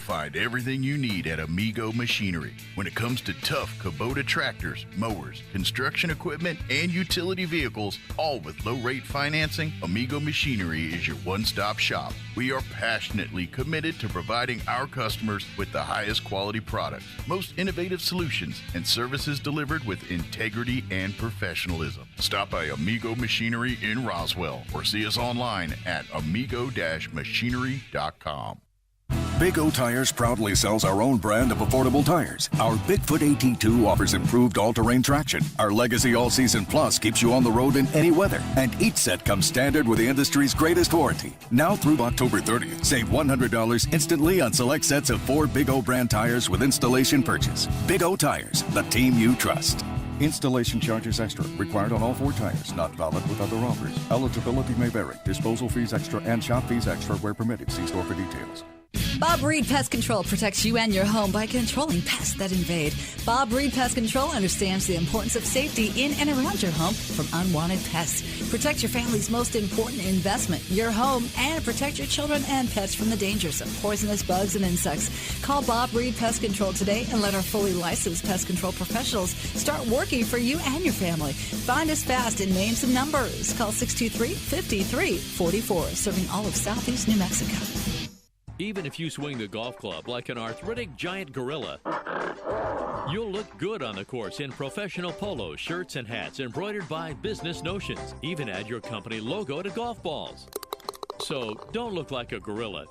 find everything you need at Amigo Machinery. When it comes to tough Kubota tractors, mowers, construction equipment, and utility vehicles, all with low-rate financing, Amigo Machinery is your one-stop shop. We are passionately committed to providing our customers with the highest quality products, most innovative solutions, and services delivered with integrity and professionalism. Stop by Amigo Machinery in Roswell or see us online at amigo-machinery.com. Big O Tires proudly sells our own brand of affordable tires. Our Bigfoot AT2 offers improved all-terrain traction. Our Legacy All-Season Plus keeps you on the road in any weather. And each set comes standard with the industry's greatest warranty. Now through October 30th, save $100 instantly on select sets of 4 Big O brand tires with installation purchase. Big O Tires, the team you trust. Installation charges extra. Required on all 4 tires. Not valid with other offers. Eligibility may vary. Disposal fees extra and shop fees extra where permitted. See store for details. Bob Reed Pest Control protects you and your home by controlling pests that invade. Bob Reed Pest Control understands the importance of safety in and around your home from unwanted pests. Protect your family's most important investment, your home, and protect your children and pets from the dangers of poisonous bugs and insects. Call Bob Reed Pest Control today and let our fully licensed pest control professionals start working for you and your family. Find us fast in names and numbers. Call 623-5344, serving all of Southeast New Mexico. Even if you swing the golf club like an arthritic giant gorilla, you'll look good on the course in professional polos, shirts, and hats embroidered by Business Notions. Even add your company logo to golf balls. So don't look like a gorilla.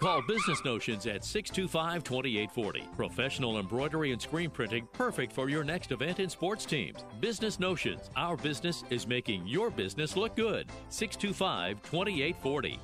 Call Business Notions at 625-2840. Professional embroidery and screen printing perfect for your next event and sports teams. Business Notions. Our business is making your business look good. 625-2840.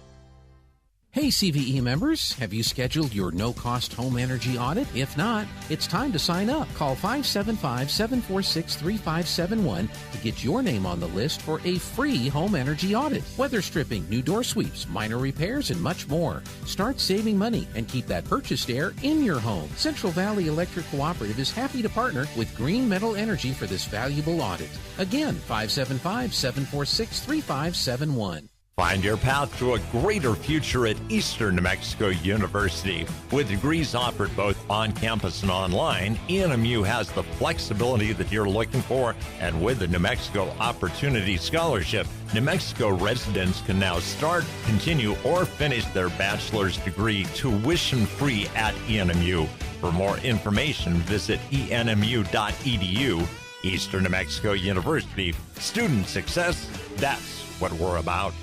Hey CVE members, have you scheduled your no-cost home energy audit? If not, it's time to sign up. Call 575-746-3571 to get your name on the list for a free home energy audit. Weather stripping, new door sweeps, minor repairs, and much more. Start saving money and keep that purchased air in your home. Central Valley Electric Cooperative is happy to partner with Green Metal Energy for this valuable audit. Again, 575-746-3571. Find your path to a greater future at Eastern New Mexico University. With degrees offered both on campus and online, ENMU has the flexibility that you're looking for, and with the New Mexico Opportunity Scholarship, New Mexico residents can now start, continue, or finish their bachelor's degree tuition-free at ENMU. For more information, visit enmu.edu. Eastern New Mexico University. Student success, that's what we're about.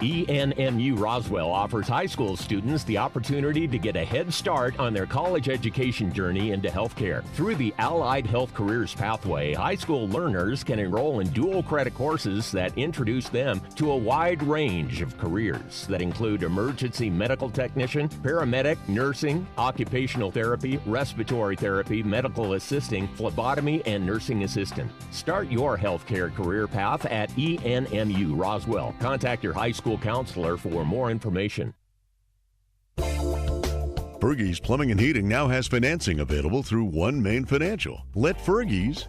ENMU Roswell offers high school students the opportunity to get a head start on their college education journey into healthcare. Through the Allied Health Careers Pathway, high school learners can enroll in dual credit courses that introduce them to a wide range of careers that include emergency medical technician, paramedic, nursing, occupational therapy, respiratory therapy, medical assisting, phlebotomy, and nursing assistant. Start your healthcare career path at ENMU Roswell. Contact your high school counselor for more information. Fergie's Plumbing and Heating now has financing available through One Main Financial. Let Fergie's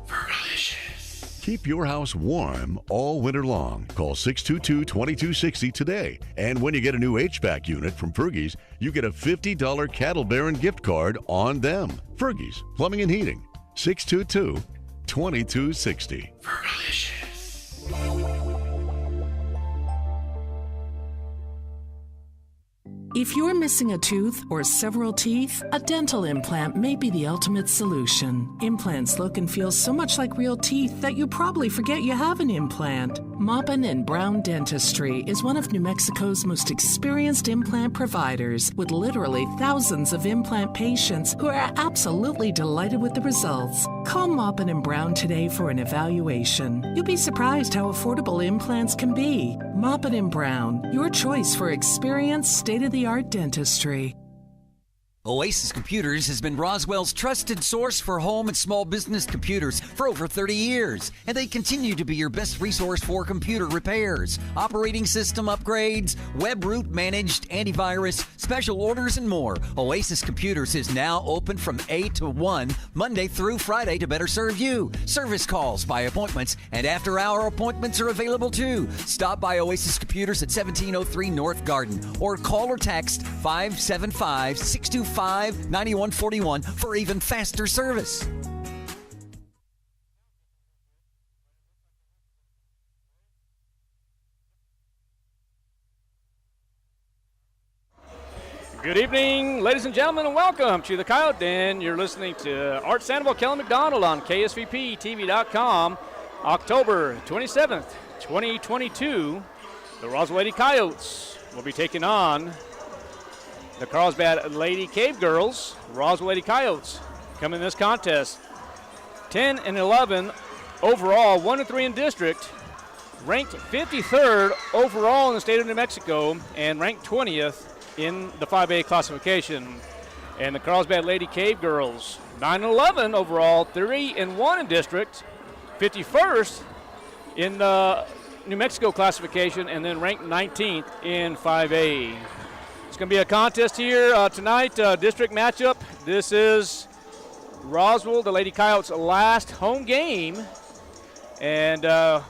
keep your house warm all winter long. Call 622-2260 today. And when you get a new HVAC unit from Fergie's, you get a $50 Cattle Baron gift card on them. Fergie's Plumbing and Heating, 622-2260. Fergalicious. If you're missing a tooth or several teeth, a dental implant may be the ultimate solution. Implants look and feel so much like real teeth that you probably forget you have an implant. Maupin & Brown Dentistry is one of New Mexico's most experienced implant providers, with literally thousands of implant patients who are absolutely delighted with the results. Call Maupin & Brown today for an evaluation. You'll be surprised how affordable implants can be. Maupin & Brown, your choice for experienced, state-of-the-art dentistry. Oasis Computers has been Roswell's trusted source for home and small business computers for over 30 years, and they continue to be your best resource for computer repairs, operating system upgrades, web root managed antivirus, special orders, and more. Oasis Computers is now open from 8 to 1, Monday through Friday to better serve you. Service calls by appointments and after-hour appointments are available too. Stop by Oasis Computers at 1703 North Garden or call or text 575-625-9141 for even faster service. Good evening, ladies and gentlemen, and welcome to the Coyote Den. You're listening to Art Sandoval, Kelly McDonald on KSVPTV.com. October 27th, 2022, the Roswell Lady Coyotes will be taking on the Carlsbad Lady Cave Girls. Roswell Lady Coyotes come in this contest 10-11 overall, 1-3 in district, ranked 53rd overall in the state of New Mexico, and ranked 20th in the 5A classification. And the Carlsbad Lady Cave Girls 9-11 overall, 3-1 in district, 51st in the New Mexico classification, and then ranked 19th in 5A. It's going to be a contest here tonight, district matchup. This is Roswell, the Lady Coyotes' last home game. And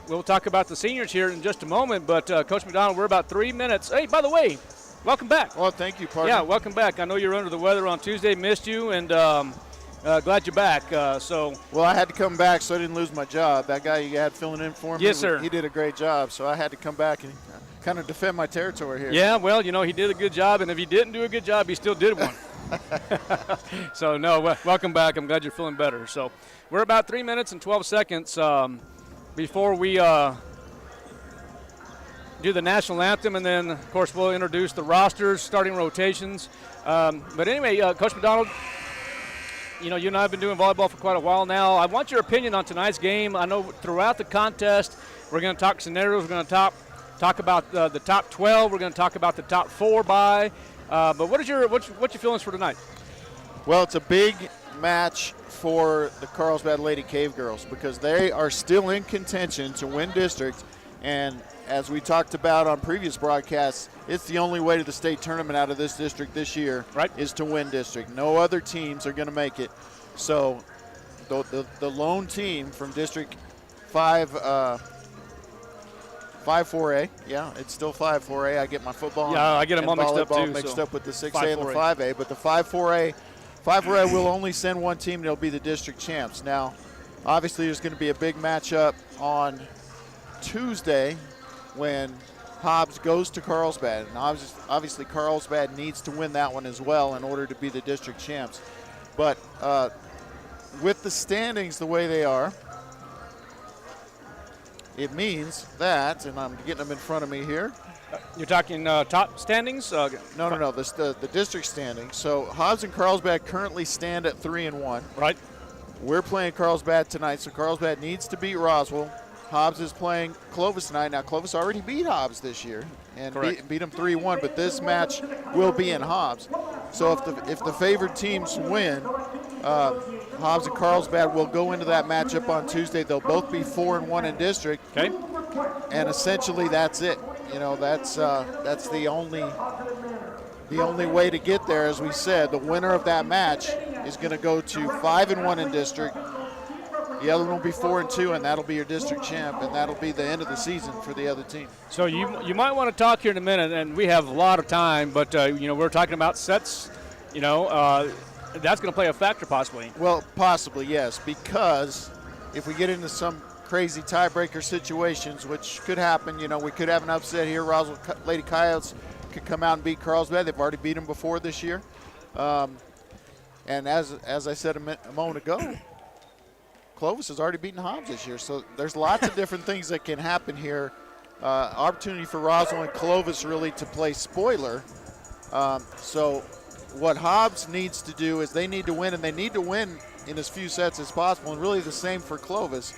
we'll talk about the seniors here in just a moment. But, Coach McDonald, we're about 3 minutes. Hey, by the way, welcome back. Well, thank you, partner. Yeah, welcome back. I know you were under the weather on Tuesday, missed you, and glad you're back. Well, I had to come back so I didn't lose my job. That guy you had filling in for me, yes, sir. He did a great job, so I had to come back and kind of defend my territory here. Yeah, well, you know, he did a good job, and if he didn't do a good job, he still did one. So, no, welcome back. I'm glad you're feeling better. So, we're about 3 minutes and 12 seconds before we do the national anthem, and then, of course, we'll introduce the rosters, starting rotations. But anyway, Coach McDonald, you know, you and I have been doing volleyball for quite a while now. I want your opinion on tonight's game. I know throughout the contest, we're going to talk scenarios. We're going to talk about the top 12. We're going to talk about the top 4 bye. But what's your feelings for tonight? Well, it's a big match for the Carlsbad Lady Cave Girls because they are still in contention to win district. And as we talked about on previous broadcasts, it's the only way to the state tournament out of this district this year, right, is to win district. No other teams are going to make it. So the lone team from District 5-4A. Yeah, it's still 5-4A. I get my football I get them all mixed up too. Mixed up with the 6A and the 5A. But the 5-4A will only send one team, and it'll be the district champs. Now, obviously, there's going to be a big matchup on Tuesday when Hobbs goes to Carlsbad. And obviously, Carlsbad needs to win that one as well in order to be the district champs. But with the standings the way they are, it means that, and I'm getting them in front of me here. You're talking top standings? No, the district standings. So Hobbs and Carlsbad currently stand at 3-1. Right. We're playing Carlsbad tonight, so Carlsbad needs to beat Roswell. Hobbs is playing Clovis tonight. Now, Clovis already beat Hobbs this year and beat them 3-1, but this match will be in Hobbs. So if the favored teams win, Hobbs and Carlsbad will go into that matchup on Tuesday. They'll both be 4-1 in district. Okay. And essentially that's it. You know, that's the only way to get there. As we said, the winner of that match is going to go to 5-1 in district. The other one will be 4-2, and that'll be your district champ, and that'll be the end of the season for the other team. So you might want to talk here in a minute, and we have a lot of time, but we're talking about sets. That's going to play a factor possibly. Well, possibly, yes, because if we get into some crazy tiebreaker situations, which could happen, we could have an upset here. Roswell Lady Coyotes could come out and beat Carlsbad. They've already beat them before this year. And as I said a moment ago, Clovis has already beaten Hobbs this year. So there's lots of different things that can happen here. Opportunity for Roswell and Clovis really to play spoiler. So what Hobbs needs to do is they need to win, and they need to win in as few sets as possible, and really the same for Clovis,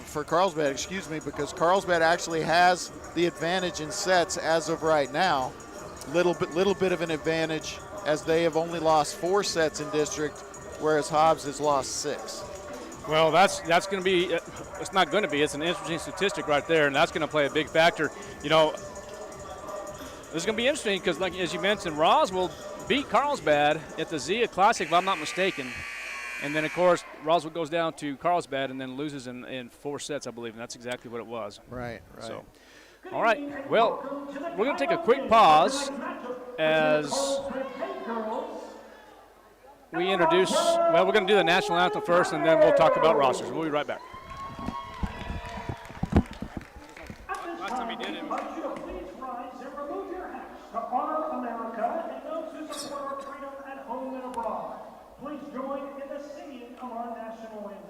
for Carlsbad, because Carlsbad actually has the advantage in sets as of right now. Little bit of an advantage as they have only lost 4 sets in district, whereas Hobbs has lost 6. Well, that's going to be, it's not going to be, it's an interesting statistic right there, and that's going to play a big factor. You know, this is going to be interesting because, like as you mentioned, Roswell beat Carlsbad at the Zia Classic, if I'm not mistaken. And then, of course, Roswell goes down to Carlsbad and then loses in 4 sets, I believe, and that's exactly what it was. Right. So, all right. Well, we're going to take a quick pause as we introduce, well, we're going to do the national anthem first, and then we'll talk about rosters. We'll be right back. Last time he did it. Please rise and remove your hats to honor America and those who support our freedom at home and abroad. Please join in the singing of our national anthem.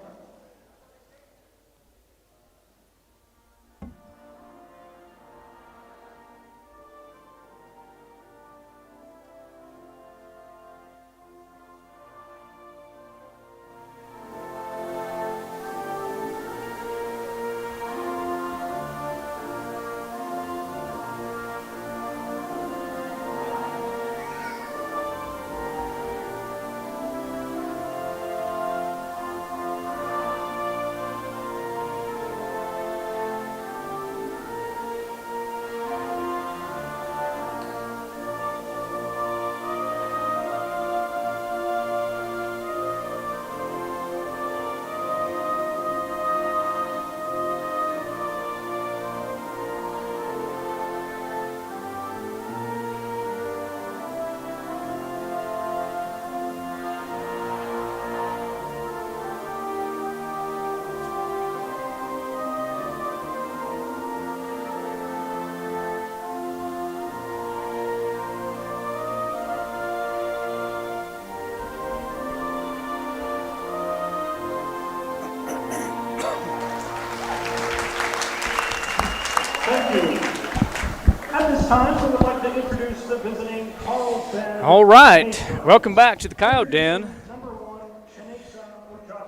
Time, we would like to introduce the visiting Carlsbad. All right, welcome back to the Coyote Den.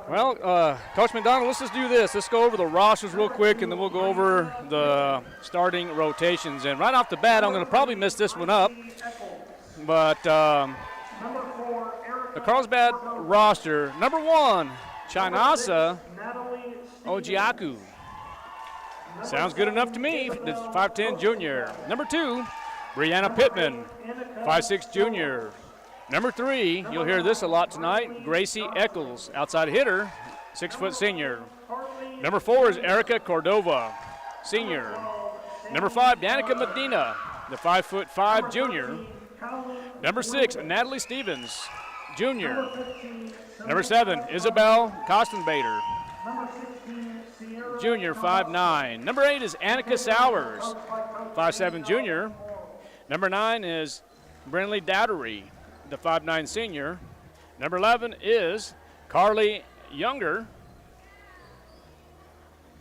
Well, Coach McDonald, let's just do this. Let's go over the rosters real quick, and then we'll go over the starting rotations. And right off the bat, I'm going to probably mess this one up, but the Carlsbad roster, number 1, Chinasa Ojiaku. Sounds good enough to me. The 5'10 junior. Number 2, Brianna Pittman, 5'6 junior. Number 3, you'll hear this a lot tonight, Gracie Eccles, outside hitter, 6' senior. Number 4 is Erica Cordova, senior. Number 5, Danica Medina, the 5'5 junior. Number 6, Natalie Stevens, junior. Number 7, Isabel Kostenbader, junior, 5'9". Number 8 is Annika Sowers, 5'7 junior. Number 9 is Brinley Dowdery, the 5'9 senior. Number 11 is Carly Younger,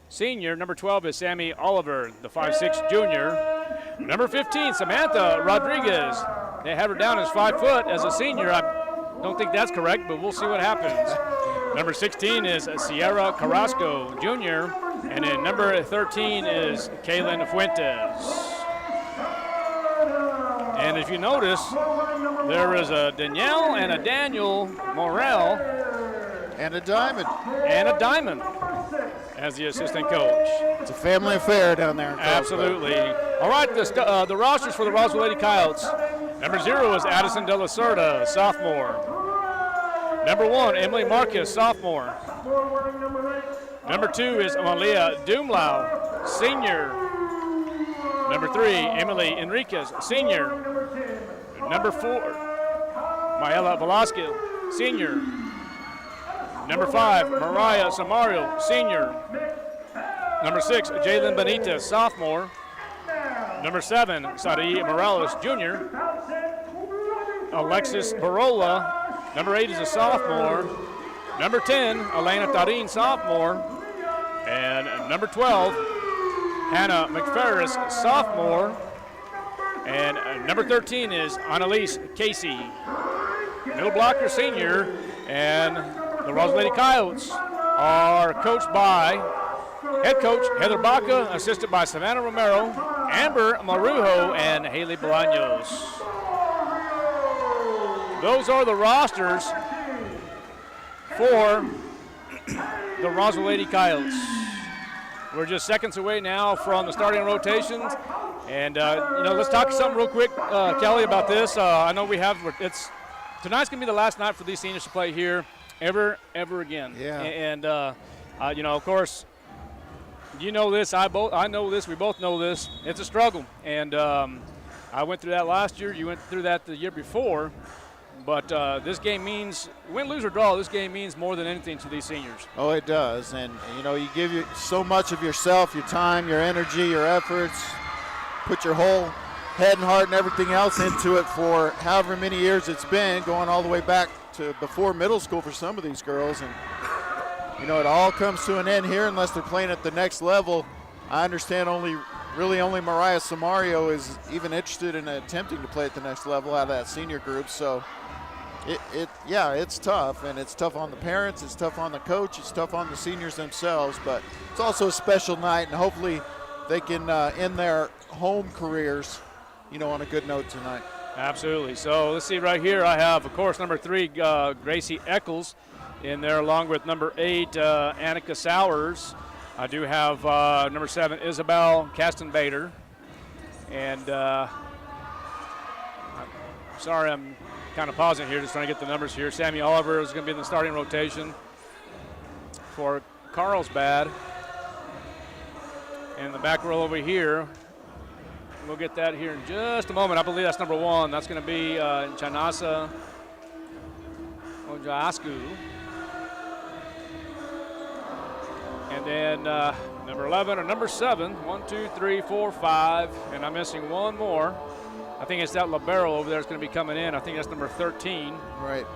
senior. Number 12 is Sammy Oliver, the 5'6 junior. Number 15, Samantha Rodriguez. They have her down as 5 foot as a senior. I don't think that's correct, but we'll see what happens. Number 16 is Sierra Carrasco, junior. And then number 13 is Kaylin Fuentes. And if you notice, there is a Danielle and a Daniel Morel. And a Diamond. And a Diamond as the assistant coach. It's a family affair down there in Carlsbad. Absolutely. All right, the rosters for the Roswell Lady Coyotes. Number 0 is Addison De La Cerda, sophomore. Number 1, Emily Marcus, sophomore. Number 2 is Amalia Dumlau, senior. Number 3, Emily Enriquez, senior. Number 4, Maela Velasquez, senior. Number 5, Mariah Samario, senior. Number 6, Jalen Benitez, sophomore. Number 7, Sadi Morales, junior. Alexis Barola, number 8 is a sophomore. Number 10, Elena Tarin, sophomore. And number 12, Hannah McFerris, sophomore. And number 13 is Annalise Casey, middle blocker, senior. And the Roswell Lady Coyotes are coached by head coach Heather Baca, assisted by Savannah Romero, Amber Marujo, and Haley Bolaños. those are the rosters for the Roswell Lady Coyotes. We're just seconds away now from the starting rotations. And, let's talk something real quick, Kelly, about this. I know tonight's going to be the last night for these seniors to play here ever again. Yeah. And, of course, you know this, I know this, we both know this. It's a struggle. And I went through that last year. You went through that the year before. But this game means, win, lose, or draw, this game means more than anything to these seniors. Oh, it does. And, you give so much of yourself, your time, your energy, your efforts, put your whole head and heart and everything else into it for however many years it's been, going all the way back to before middle school for some of these girls. And, it all comes to an end here unless they're playing at the next level. I understand only Mariah Samario is even interested in attempting to play at the next level out of that senior group. So, it's tough, and it's tough on the parents, it's tough on the coach, it's tough on the seniors themselves, but it's also a special night, and hopefully they can end their home careers, on a good note tonight. Absolutely. So let's see right here. I have, of course, number 3, Gracie Eccles in there, along with number 8, Annika Sowers. I do have number 7, Isabel Castenbader. And sorry, I'm kind of pausing here, just trying to get the numbers here. Sammy Oliver is going to be in the starting rotation for Carlsbad. And the back row over here, we'll get that here in just a moment. I believe that's number 1. That's going to be Chanasa Ojasku. And then number 11 or number 7, 1, 2, 3, 4, 5, and I'm missing one more. I think it's that libero over there is going to be coming in. I think that's number 13. Right.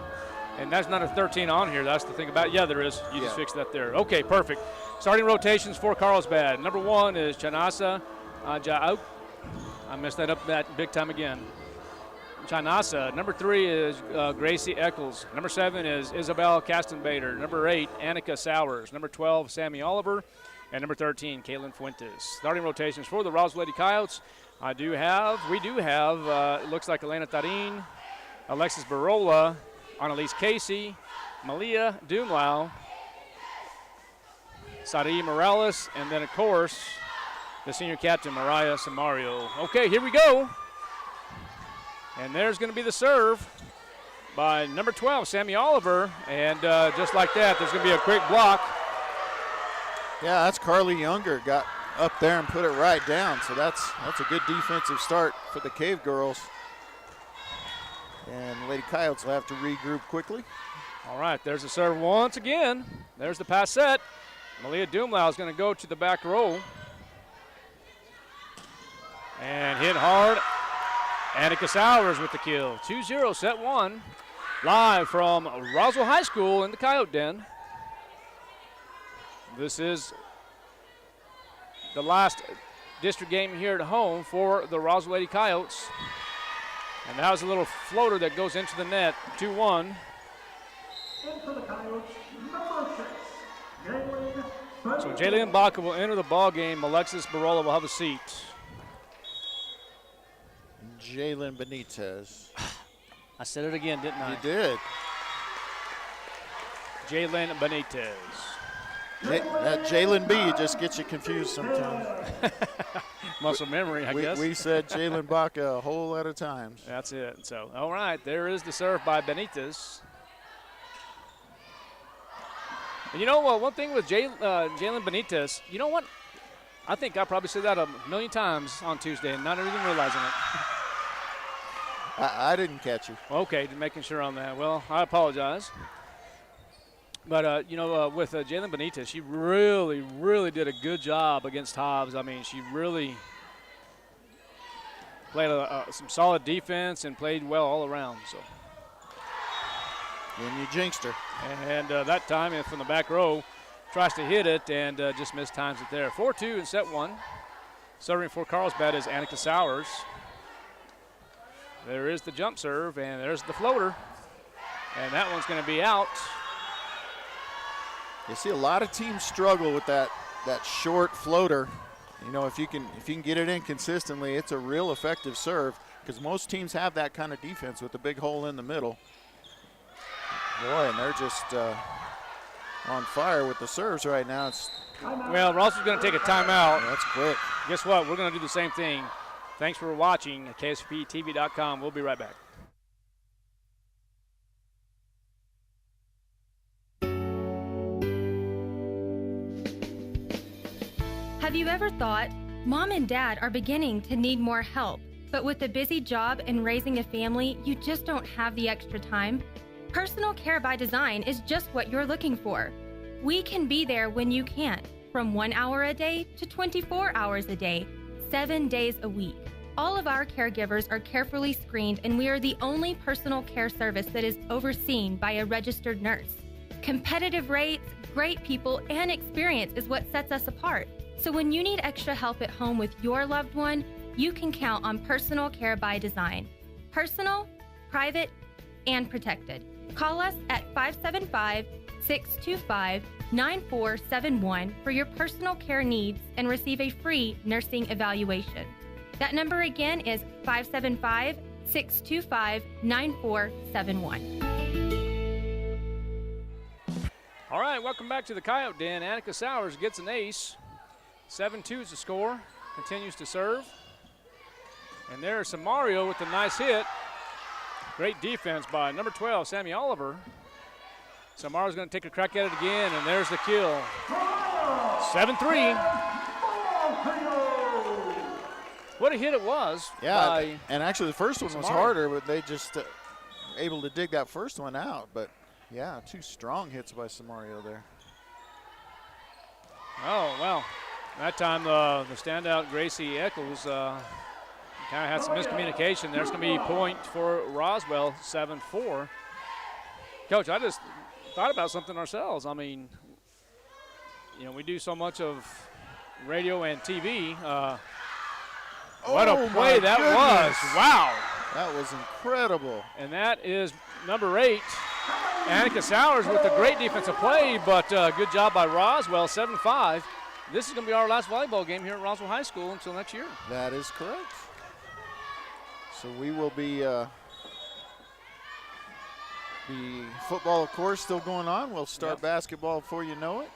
And that's not a 13 on here. That's the thing about it. Yeah, there is. You just fixed that there. Okay, perfect. Starting rotations for Carlsbad. Number 1 is Chanasa Ja'auk. I messed that up that big time again. Chanasa. Number 3 is Gracie Eccles. Number 7 is Isabel Castenbader. Number 8, Annika Sowers. Number 12, Sammy Oliver. And number 13, Caitlin Fuentes. Starting rotations for the Roswell Lady Coyotes. We do have, it looks like Elena Tarin, Alexis Barola, Annalise Casey, Malia Dumlau, Sari Morales, and then, of course, the senior captain, Mariah Samario. Okay, here we go. And there's going to be the serve by number 12, Sammy Oliver. And just like that, there's going to be a quick block. Yeah, that's Carly Younger. Got up there and put it right down. So that's a good defensive start for the Cave Girls. And the Lady Coyotes will have to regroup quickly. All right, there's the serve once again. There's the pass set. Malia Dumlau is going to go to the back row. And hit hard. Annika Sowers with the kill. 2-0, set 1. Live from Roswell High School in the Coyote Den. This is the last district game here at home for the Roswell Lady Coyotes. And that was a little floater that goes into the net, 2-1. So Jalen Baca will enter the ball game. Alexis Barola will have a seat. Jalen Benitez. I said it again, didn't I? You did. Jalen Benitez. That Jalen B just gets you confused sometimes. Muscle memory, I guess. We said Jalen Baca a whole lot of times. That's it. So, all right, there is the serve by Benitez. And you know what? One thing with Jalen Benitez, you know what? I think I probably said that a million times on Tuesday and not even realizing it. I didn't catch you. Okay, making sure on that. Well, I apologize. But, with Jalen Benitez, she really, really did a good job against Hobbs. I mean, she really played some solid defense and played well all around. So. And you jinxed her. And that time, from the back row, tries to hit it and just mistimes it there. 4-2 in set 1. Serving for Carlsbad is Annika Sowers. There is the jump serve, and there's the floater. And that one's going to be out. You see a lot of teams struggle with that short floater. You know, if you can get it in consistently, it's a real effective serve. because most teams have that kind of defense with a big hole in the middle. Boy, and they're just on fire with the serves right now. Well, Roswell's going to take a timeout. Yeah, that's quick. Guess what? We're going to do the same thing. Thanks for watching at KSVPTV.com. We'll be right back. Have you ever thought, Mom and Dad are beginning to need more help, but with a busy job and raising a family, you just don't have the extra time? Personal Care by Design is just what you're looking for. We can be there when you can't, from 1 hour a day to 24 hours a day, 7 days a week. All of our caregivers are carefully screened, and we are the only personal care service that is overseen by a registered nurse. Competitive rates, great people, and experience is what sets us apart. So when you need extra help at home with your loved one, you can count on Personal Care by Design. Personal, private, and protected. Call us at 575-625-9471 for your personal care needs and receive a free nursing evaluation. That number again is 575-625-9471. All right, welcome back to the Coyote Den. Annika Sowers gets an ace. 7-2 is the score. Continues to serve. And there's Samario with a nice hit. Great defense by number 12, Sammy Oliver. Samario's going to take a crack at it again, and there's the kill. 7-3. What a hit it was. Yeah, and actually the first one was harder, but they just able to dig that first one out. But, yeah, 2 strong hits by Samario there. Oh, well. That time the standout Gracie Eccles kind of had some miscommunication. There's going to be a point for Roswell, 7-4. Coach, I just thought about something ourselves. I mean, you know, we do so much of radio and TV. What a play that was. Wow. That was incredible. And that is number 8, Annika Sowers with a great defensive play, but good job by Roswell, 7-5. This is going to be our last volleyball game here at Roswell High School until next year. That is correct. So we will be the football, of course, still going on. We'll start basketball before you know it.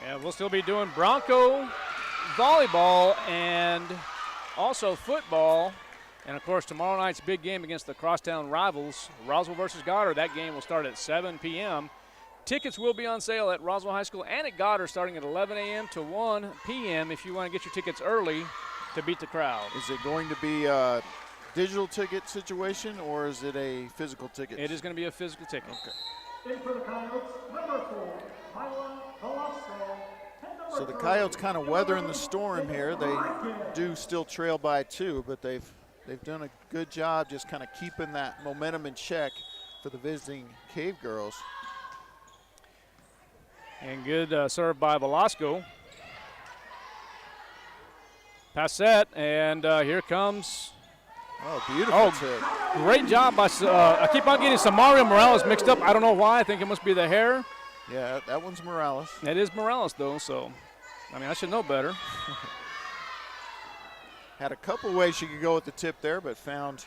Yeah, we'll still be doing Bronco volleyball and also football. And, of course, tomorrow night's big game against the crosstown rivals, Roswell versus Goddard. That game will start at 7 p.m. Tickets will be on sale at Roswell High School and at Goddard starting at 11 a.m. to 1 p.m. if you want to get your tickets early to beat the crowd. Is it going to be a digital ticket situation or is it a physical ticket? It is going to be a physical ticket. Okay. In for the Coyotes, number 4, Myla Velasco. So the Coyotes kind of weathering the storm here. They do still trail by 2, but they've done a good job just kind of keeping that momentum in check for the visiting Cave Girls. And good serve by Velasco. Pass set, and here comes. Oh, beautiful tip. Great job by. I keep on getting Samario Morales mixed up. I don't know why. I think it must be the hair. Yeah, that one's Morales. It is Morales, though, so, I mean, I should know better. Had a couple ways she could go with the tip there, but found.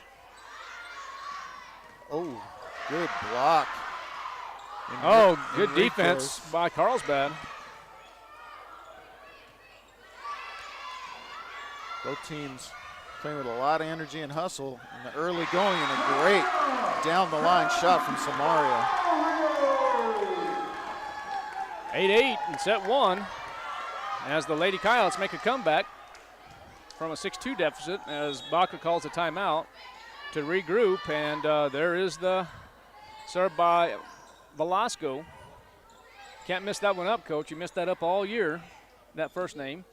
Oh, good block. Oh, good defense by Carlsbad. Both teams playing with a lot of energy and hustle in the early going, and a great down-the-line shot from Samaria. 8-8 in set 1 as the Lady Coyotes make a comeback from a 6-2 deficit as Baca calls a timeout to regroup, and there is the serve by Velasco. Can't miss that one up, Coach. You missed that up all year, that first name.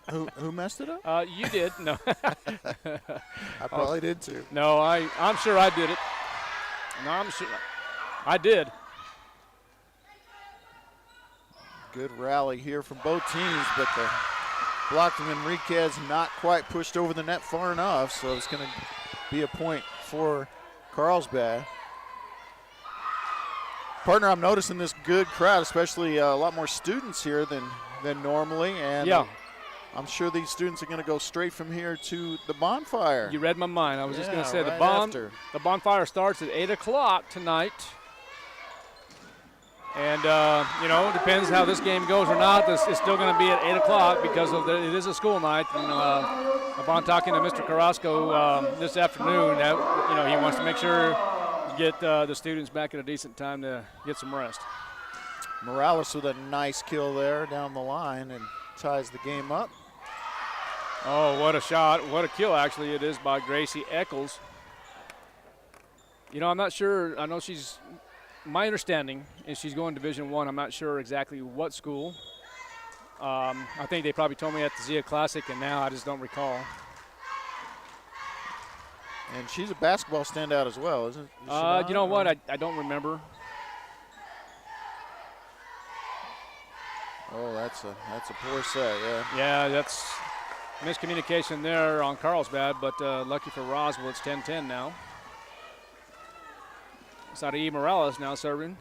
Who messed it up? You did. No. I probably did too. No, I'm sure I did it. No, I'm sure I did. Good rally here from both teams, but the block from Enriquez not quite pushed over the net far enough, so it's going to be a point for Carlsbad. Partner, I'm noticing this good crowd, especially a lot more students here than normally, and I'm sure these students are going to go straight from here to the bonfire. You read my mind. I was just going to say right the bonfire starts at 8 o'clock tonight. And, depends how this game goes or not. It's still going to be at 8 o'clock because it is a school night. And upon talking to Mr. Carrasco this afternoon, that, he wants to make sure to get the students back at a decent time to get some rest. Morales with a nice kill there down the line and ties the game up. Oh, what a shot. What a kill, actually, it is by Gracie Eccles. I'm not sure. I know my understanding is she's going Division I. I'm not sure exactly what school. I think they probably told me at the Zia Classic, and now I just don't recall. And she's a basketball standout as well, isn't she? You know what? I don't remember. Oh, that's a poor set, yeah. Yeah, that's miscommunication there on Carlsbad, but lucky for Roswell, it's 10-10 now. Sadi Morales now serving.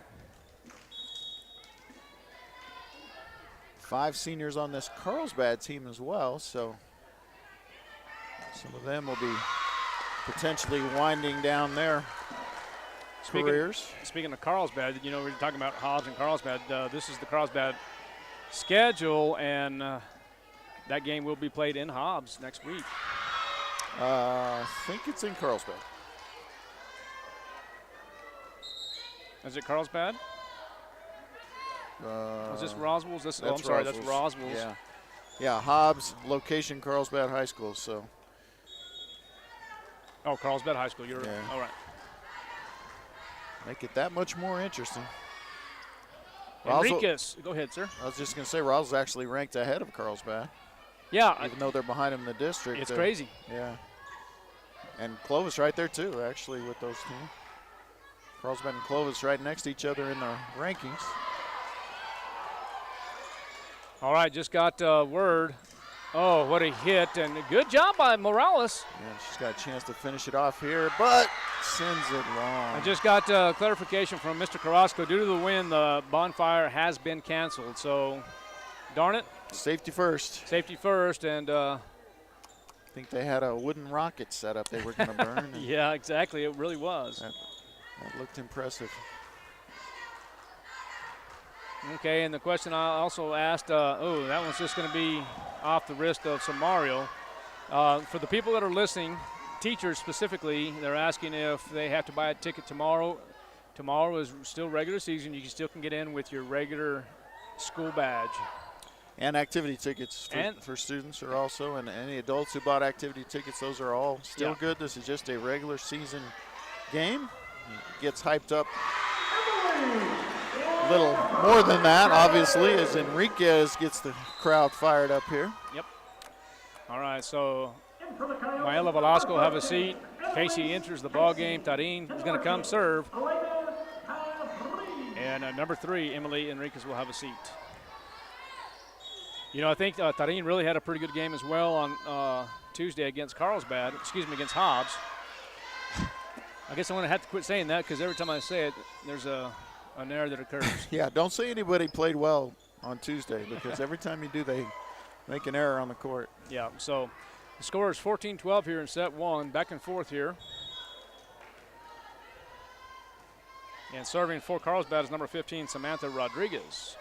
5 seniors on this Carlsbad team as well, so some of them will be potentially winding down their careers. Speaking of Carlsbad, we were talking about Hobbs and Carlsbad. This is the Carlsbad schedule, and that game will be played in Hobbs next week. I think it's in Carlsbad. Is it Carlsbad? Is this Roswell's? That's Roswell's. Yeah, Hobbs, location Carlsbad High School, so. Oh, Carlsbad High School, you're right. All right. Make it that much more interesting. Enriquez, go ahead, sir. I was just going to say, Roswell's actually ranked ahead of Carlsbad. Yeah. Even though they're behind them in the district. It's crazy. Yeah. And Clovis right there, too, actually, with those teams. Carlsbad and Clovis right next to each other in the rankings. All right, just got word. Oh, what a hit, and a good job by Morales. Yeah, she's got a chance to finish it off here, but sends it long. I just got clarification from Mr. Carrasco. Due to the wind, the bonfire has been canceled, so darn it. Safety first. Safety first, and I think they had a wooden rocket set up they were going to burn. Yeah, exactly. It really was. That looked impressive. Okay, and the question I also asked, that one's just going to be off the wrist of Samario. For the people that are listening, teachers specifically, they're asking if they have to buy a ticket tomorrow. Tomorrow is still regular season. You still can get in with your regular school badge. And activity tickets for students are also, and any adults who bought activity tickets, those are all still good. This is just a regular season game. It gets hyped up a little more than that, obviously, as Enriquez gets the crowd fired up here. Yep. All right, so Maela Velasco will have a seat. Casey enters the ball game. Tarin is going to come serve. And number 3, Emily Enriquez, will have a seat. I think Tarin really had a pretty good game as well on Tuesday against against Hobbs. I guess I'm going to have to quit saying that because every time I say it, there's an error that occurs. Yeah, don't say anybody played well on Tuesday because every time you do, they make an error on the court. Yeah, so the score is 14-12 here in set 1. Back and forth here. And serving for Carlsbad is number 15, Samantha Rodriguez.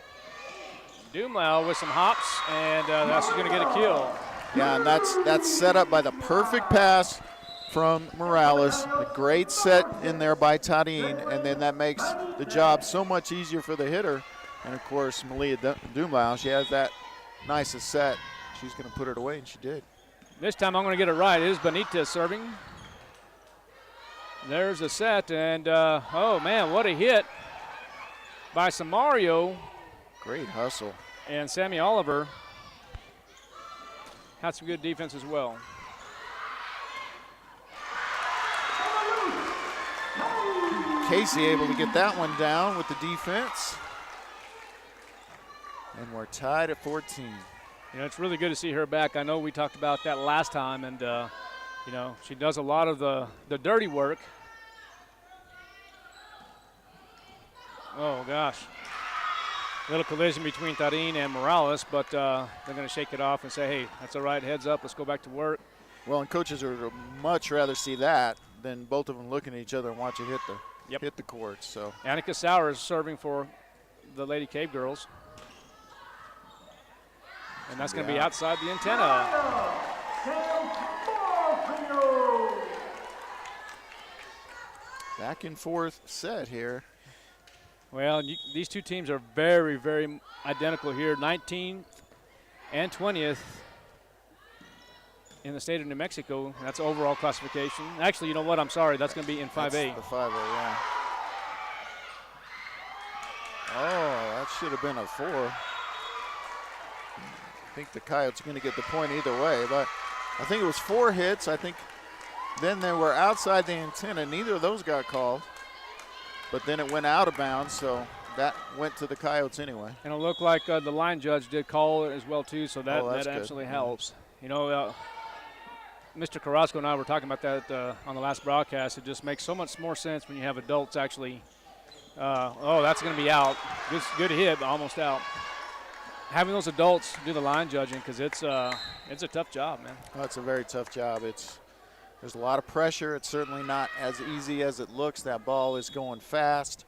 Dumlau with some hops, and that's going to get a kill. Yeah, and that's set up by the perfect pass from Morales. A great set in there by Tarin, and then that makes the job so much easier for the hitter. And, of course, Malia Dumlau, she has that nice set. She's going to put it away, and she did. This time I'm going to get it right. It is Benitez serving. There's a set, and, oh, man, what a hit by Samario. Great hustle. And Sammy Oliver had some good defense as well. Casey able to get that one down with the defense. And we're tied at 14. It's really good to see her back. I know we talked about that last time, and, she does a lot of the dirty work. Oh, gosh. Little collision between Tarin and Morales, but they're going to shake it off and say, hey, that's all right, heads up, let's go back to work. Well, and coaches would much rather see that than both of them looking at each other and watch it hit the courts. So Annika Sauer is serving for the Lady Cave girls. And that's going to be outside the antenna. Back and forth set here. Well, these two teams are very, very identical here. 19th and 20th in the state of New Mexico. That's overall classification. Actually, you know what? I'm sorry. That's going to be in 5A. That's the 5A, yeah. Oh, that should have been a 4. I think the Coyotes are going to get the point either way, but I think it was 4 hits. I think then they were outside the antenna. Neither of those got called, but then it went out of bounds, so that went to the Coyotes anyway. And it looked like the line judge did call it as well, too, so that absolutely helps. You know, Mr. Carrasco and I were talking about that on the last broadcast. It just makes so much more sense when you have adults actually that's going to be out. Good hit, but almost out. Having those adults do the line judging, because it's a tough job, man. Oh, it's a very tough job. There's a lot of pressure. It's certainly not as easy as it looks. That ball is going fast.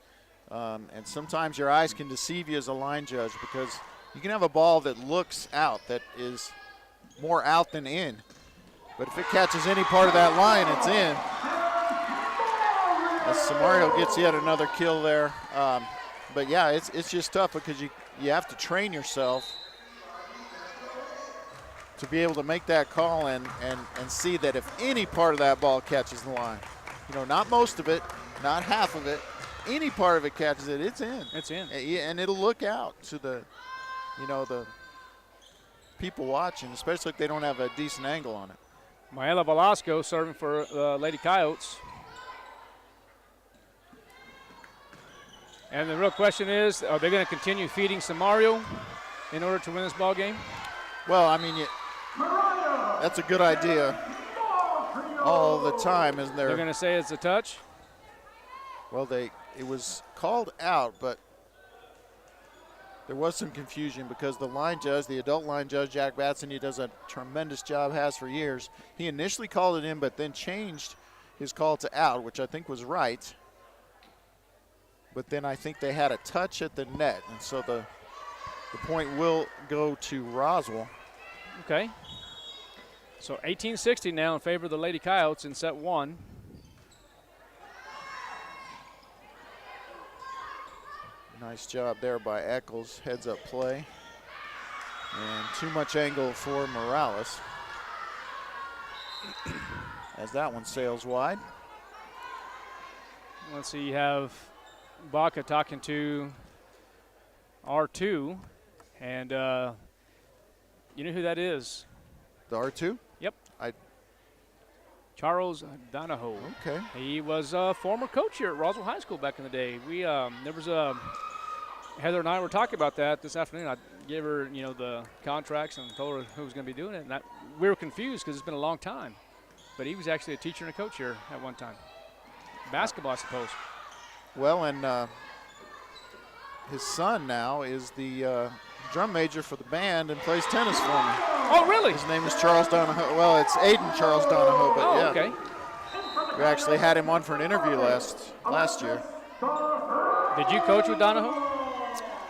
And sometimes your eyes can deceive you as a line judge, because you can have a ball that looks out, that is more out than in. But if it catches any part of that line, it's in. As Samario gets yet another kill there. But yeah, it's just tough, because you have to train yourself to be able to make that call and see that if any part of that ball catches the line, you know, not most of it, not half of it, any part of it catches it, it's in. It's in. And it'll look out to the people watching, especially if they don't have a decent angle on it. Maela Velasco serving for Lady Coyotes. And the real question is, are they going to continue feeding Samario in order to win this ball game? Well, I mean, that's a good idea all the time, isn't there? They're going to say it's a touch? Well, it was called out, but there was some confusion, because the line judge, the adult line judge, Jack Batson, he does a tremendous job, has for years. He initially called it in, but then changed his call to out, which I think was right. But then I think they had a touch at the net, and so the point will go to Roswell. Okay. So 18-60 now in favor of the Lady Coyotes in set 1. Nice job there by Eccles, heads up play. And too much angle for Morales as that one sails wide. Let's see, you have Baca talking to R2, and you know who that is? The R2? Yep. Charles Donahoe. Okay. He was a former coach here at Roswell High School back in the day. There was a Heather and I were talking about that this afternoon. I gave her, the contracts and told her who was going to be doing it. And we were confused because it's been a long time. But he was actually a teacher and a coach here at one time. Basketball, I suppose. Well, and his son now is the drum major for the band and plays tennis for me. Oh, really? His name is Charles Donahoe. Well, it's Aiden Charles Donahoe, but yeah. Okay. We actually had him on for an interview last year. Did you coach with Donahoe?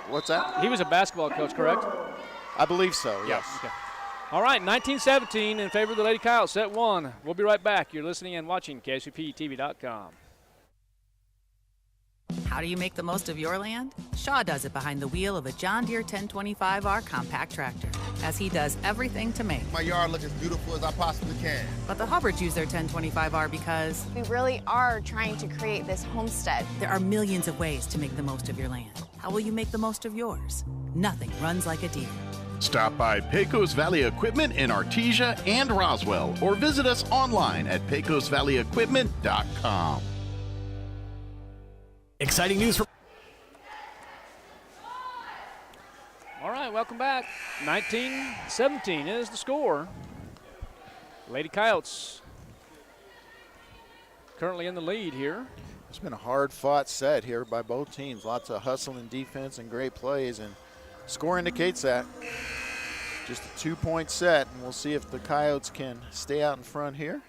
What's that? He was a basketball coach, correct? I believe so, yes. Okay. All right, 19-17 in favor of the Lady Coyotes, set 1. We'll be right back. You're listening and watching KSVPTV.com. How do you make the most of your land? Shaw does it behind the wheel of a John Deere 1025R compact tractor, as he does everything to make my yard look as beautiful as I possibly can. But the Hubbards use their 1025R because we really are trying to create this homestead. There are millions of ways to make the most of your land. How will you make the most of yours? Nothing runs like a Deere. Stop by Pecos Valley Equipment in Artesia and Roswell, or visit us online at pecosvalleyequipment.com. Exciting news for... All right, welcome back. 19-17 is the score. Lady Coyotes currently in the lead here. It's been a hard-fought set here by both teams. Lots of hustle and defense and great plays, and score indicates that. Just a 2-point set, and we'll see if the Coyotes can stay out in front here.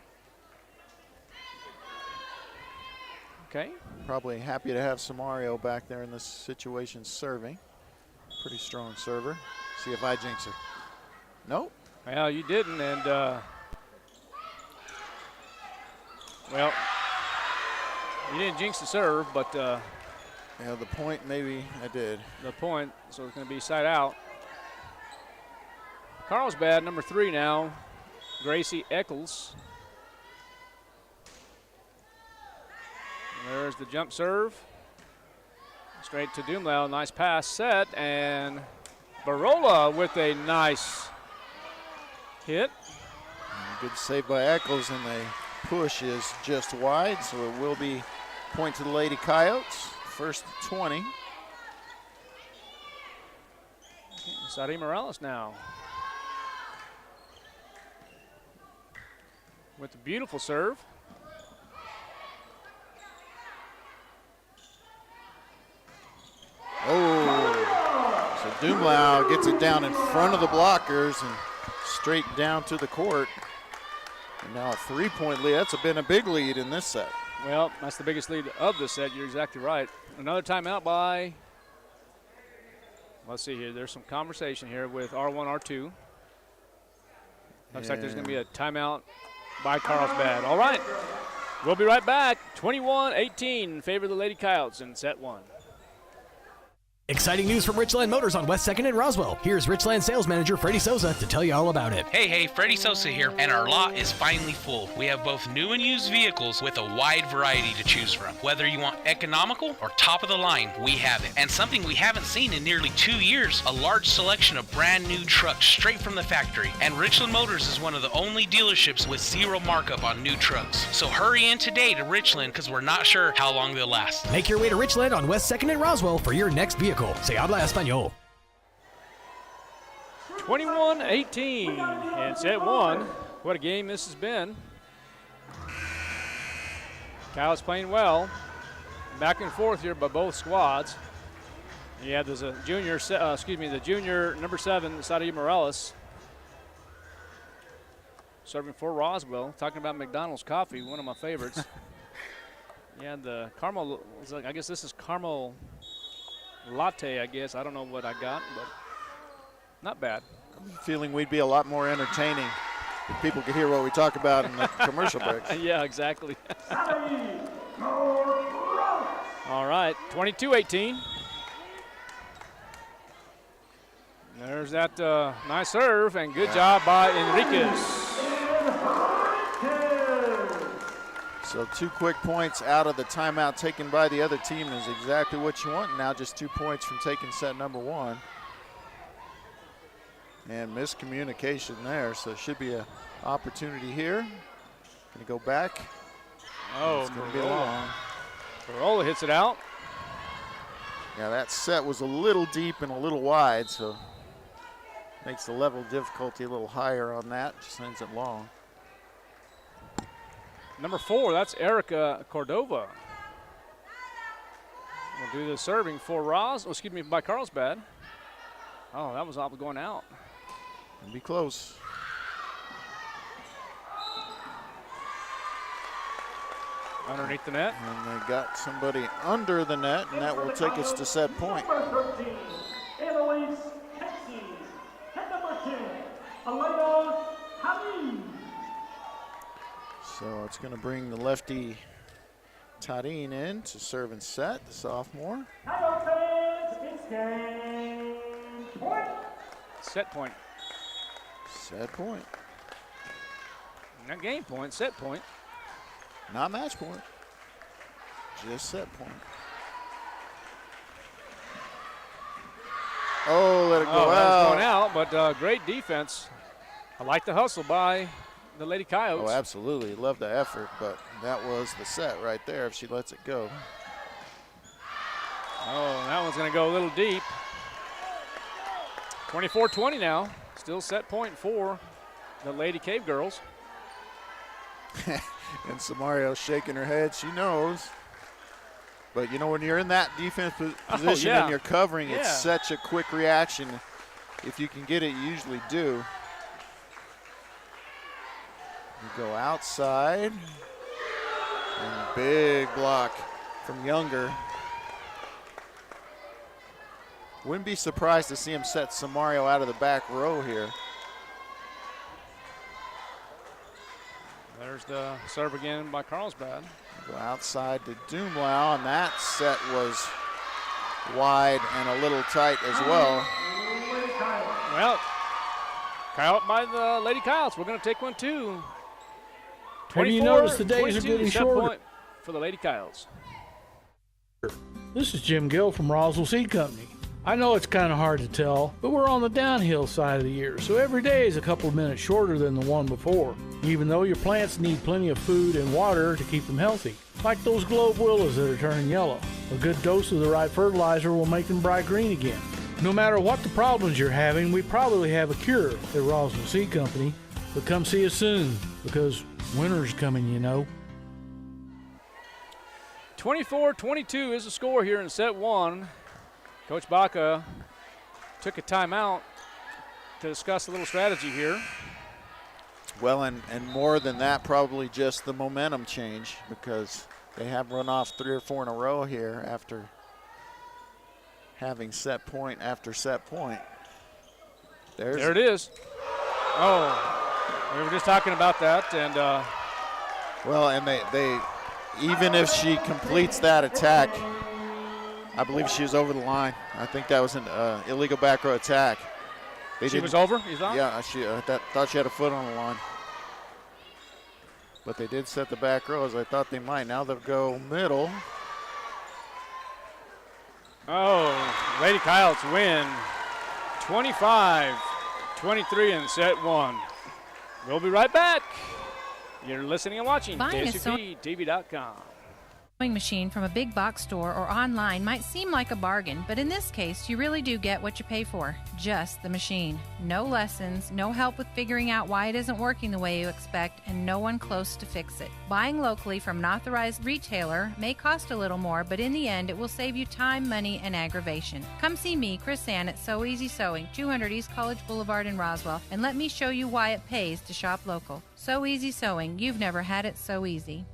Okay. Probably happy to have Samario back there in this situation serving. Pretty strong server. See if I jinx her. Nope. Well, you didn't, and well, you didn't jinx the serve, but yeah, the point maybe I did. The point, so it's going to be side out. Carlsbad, number 3 now, Gracie Eccles. There's the jump serve. Straight to Dumlau, nice pass set, and Barola with a nice hit. Good save by Eccles, and the push is just wide, so it will be point to the Lady Coyotes. First 20. Sadie Morales now. With the beautiful serve. Oh, so Dumlau gets it down in front of the blockers and straight down to the court. And now a 3-point lead. That's been a big lead in this set. Well, that's the biggest lead of the set. You're exactly right. Another timeout by, let's see here. There's some conversation here with R1, R2. Looks like there's going to be a timeout by Carlsbad. All right, we'll be right back. 21-18 in favor of the Lady Coyotes in set 1. Exciting news from Richland Motors on West 2nd and Roswell. Here's Richland sales manager Freddie Souza to tell you all about it. Hey, Freddie Souza here, and our lot is finally full. We have both new and used vehicles with a wide variety to choose from. Whether you want economical or top of the line, we have it. And something we haven't seen in nearly 2 years, a large selection of brand new trucks straight from the factory. And Richland Motors is one of the only dealerships with zero markup on new trucks. So hurry in today to Richland, because we're not sure how long they'll last. Make your way to Richland on West 2nd and Roswell for your next vehicle. Se habla español. 21-18 in set 1. What a game this has been. Coyotes playing well. Back and forth here by both squads. Yeah, there's a junior, the junior number 7, Sadia Morales, serving for Roswell. Talking about McDonald's coffee, one of my favorites. Yeah, the caramel, I guess this is caramel latte, I guess. I don't know what I got, but not bad. I'm feeling we'd be a lot more entertaining if people could hear what we talk about in the commercial breaks. Yeah, exactly. All right, 22-18. There's that nice serve, and good job by Enriquez. So 2 quick points out of the timeout taken by the other team is exactly what you want. Now just 2 points from taking set number 1. And miscommunication there, so should be an opportunity here. Gonna go back. Oh, it's gonna be long. Barola hits it out. Yeah, that set was a little deep and a little wide, so makes the level of difficulty a little higher on that. Just sends it long. Number 4, that's Erica Cordova. We'll do the serving for by Carlsbad. Oh, that was going out. It'll be close. Underneath the net. And they got somebody under the net, and that will take us to set point. Number 13, Eloise Ketsy. And number 10, Elena Hamid. So it's going to bring the lefty Tarin in to serve and set, the sophomore. Set point. Set point. Not game point, set point. Not match point. Just set point. Oh, let it go out. That was going out, but great defense. I like the hustle by the Lady Coyotes. Oh, absolutely. Love the effort, but that was the set right there if she lets it go. Oh, that one's going to go a little deep. 24-20 now. Still set point for the Lady Cave Girls. And Samario shaking her head. She knows. But, when you're in that defense position and you're covering, it's such a quick reaction. If you can get it, you usually do. You go outside. And big block from Younger. Wouldn't be surprised to see him set Samario out of the back row here. There's the serve again by Carlsbad. Go outside to Dumlau, and that set was wide and a little tight as well. Well, Coyote by the Lady Coyotes. We're going to take one, too. Have you noticed the days are getting shorter? Point for the Lady Coyotes. This is Jim Gill from Roswell Seed Company. I know it's kind of hard to tell, but we're on the downhill side of the year, so every day is a couple of minutes shorter than the one before, even though your plants need plenty of food and water to keep them healthy. Like those globe willows that are turning yellow. A good dose of the right fertilizer will make them bright green again. No matter what the problems you're having, we probably have a cure at Roswell Seed Company, but come see us soon, because winter's coming, 24-22 is the score here in set one. Coach Baca took a timeout to discuss a little strategy here. Well, and more than that, probably just the momentum change, because they have run off 3 or 4 in a row here after having set point after set point. There it is. Oh, we were just talking about that, and well, and they even if she completes that attack, I believe she was over the line. I think that was an illegal back row attack. She was over, you thought? Yeah, thought she had a foot on the line. But they did set the back row as I thought they might. Now they'll go middle. Oh, Lady Coyotes win 25-23 in set one. We'll be right back. You're listening and watching KSVPTV.com. Sewing machine from a big box store or online might seem like a bargain, but in this case, you really do get what you pay for. Just the machine. No lessons, no help with figuring out why it isn't working the way you expect, and no one close to fix it. Buying locally from an authorized retailer may cost a little more, but in the end, it will save you time, money, and aggravation. Come see me, Chris Ann, at So Easy Sewing, 200 East College Boulevard in Roswell, and let me show you why it pays to shop local. So Easy Sewing. You've never had it so easy.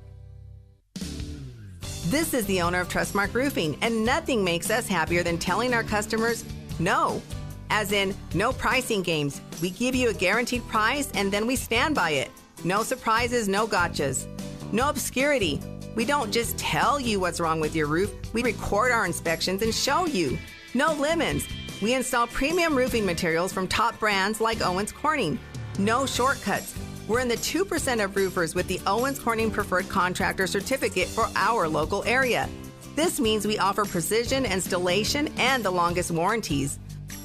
This is the owner of Trustmark Roofing, and nothing makes us happier than telling our customers no. As in, no pricing games. We give you a guaranteed price, and then we stand by it. No surprises, no gotchas. No obscurity. We don't just tell you what's wrong with your roof. We record our inspections and show you. No lemons. We install premium roofing materials from top brands like Owens Corning. No shortcuts. We're in the 2% of roofers with the Owens Corning Preferred Contractor Certificate for our local area. This means we offer precision installation and the longest warranties.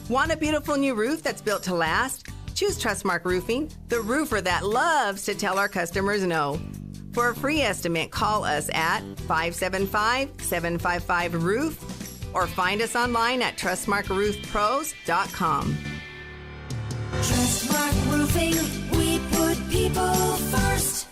Want a beautiful new roof that's built to last? Choose Trustmark Roofing, the roofer that loves to tell our customers no. For a free estimate, call us at 575-755-ROOF or find us online at trustmarkroofpros.com. Trustmark Roofing, we put people first.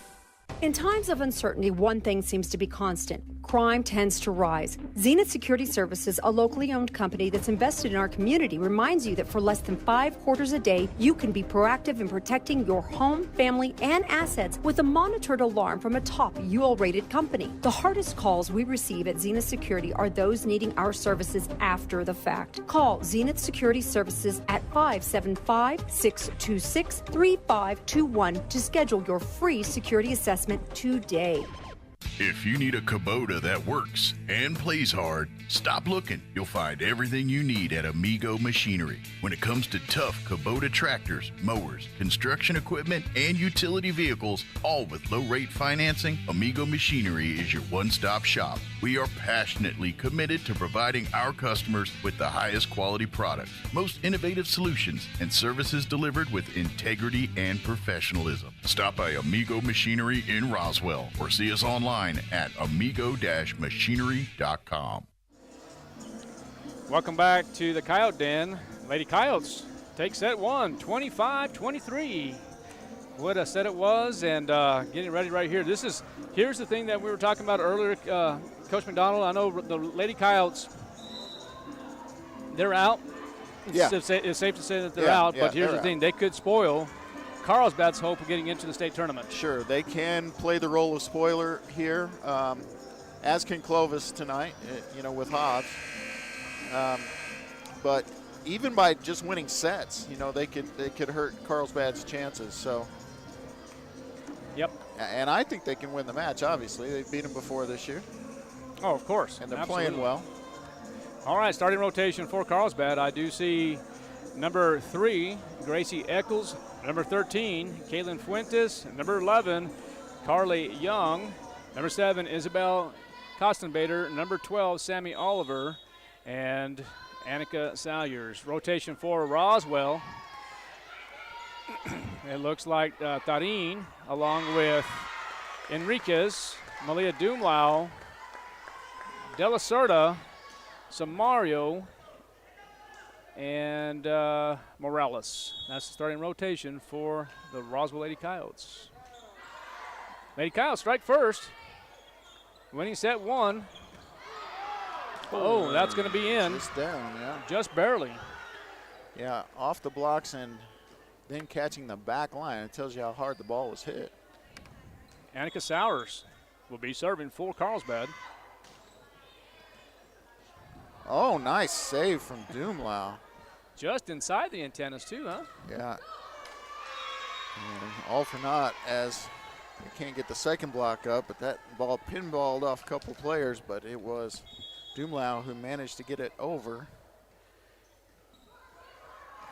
In times of uncertainty, one thing seems to be constant. Crime tends to rise. Zenith Security Services, a locally owned company that's invested in our community, reminds you that for less than 5 quarters a day, you can be proactive in protecting your home, family, and assets with a monitored alarm from a top UL-rated company. The hardest calls we receive at Zenith Security are those needing our services after the fact. Call Zenith Security Services at 575-626-3521 to schedule your free security assessment today. If you need a Kubota that works and plays hard, stop looking. You'll find everything you need at Amigo Machinery. When it comes to tough Kubota tractors, mowers, construction equipment, and utility vehicles, all with low-rate financing, Amigo Machinery is your one-stop shop. We are passionately committed to providing our customers with the highest quality products, most innovative solutions, and services delivered with integrity and professionalism. Stop by Amigo Machinery in Roswell or see us online at amigo-machinery.com. Welcome back to the Coyote Den. Lady Coyotes take set one, 25-23. What a set it was, and getting ready right here. Here's the thing that we were talking about earlier, Coach McDonald, I know the Lady Coyotes, they're out. Yeah. It's safe to say that they're out, but here's the thing. They could spoil Carlsbad's hope of getting into the state tournament. Sure, they can play the role of spoiler here, as can Clovis tonight, with Hobbs. But even by just winning sets, they could hurt Carlsbad's chances. So. Yep. And I think they can win the match, obviously. They beat them before this year. Oh, of course. And they're playing well. All right, starting rotation for Carlsbad. I do see number 3, Gracie Eccles. Number 13, Caitlin Fuentes. Number 11, Carly Young. Number 7, Isabel Kostenbader. Number 12, Sammy Oliver. And Annika Salyers. Rotation for Roswell. It looks like Tarin, along with Enriquez, Malia Dumlau, De La Cerda, Samario, and Morales. That's the starting rotation for the Roswell Lady Coyotes. Lady Coyotes strike first. Winning set 1. Oh, that's going to be in. Just down, yeah. Just barely. Yeah, off the blocks and then catching the back line. It tells you how hard the ball was hit. Annika Sowers will be serving for Carlsbad. Oh, nice save from Dumlau. Just inside the antennas too, huh? Yeah. And all for naught as they can't get the second block up, but that ball pinballed off a couple players, but it was Dumlau who managed to get it over.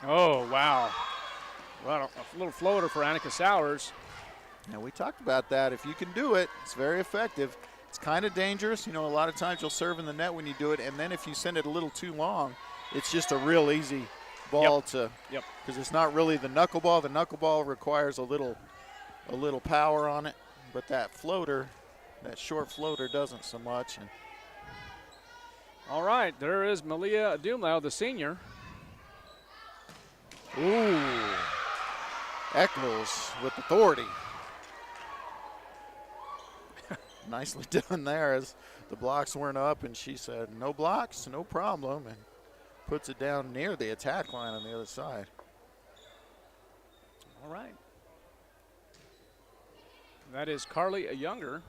Oh, wow. Well, a little floater for Annika Sowers. And we talked about that. If you can do it, it's very effective. It's kind of dangerous. A lot of times you'll serve in the net when you do it, and then if you send it a little too long, it's just a real easy ball because it's not really the knuckleball. The knuckleball requires a little power on it, but that floater, that short floater doesn't so much. And all right, there is Malia Dumlau, the senior. Ooh. Eccles with authority. Nicely done there as the blocks weren't up, and she said, no blocks, no problem, and puts it down near the attack line on the other side. All right. That is Carly Younger.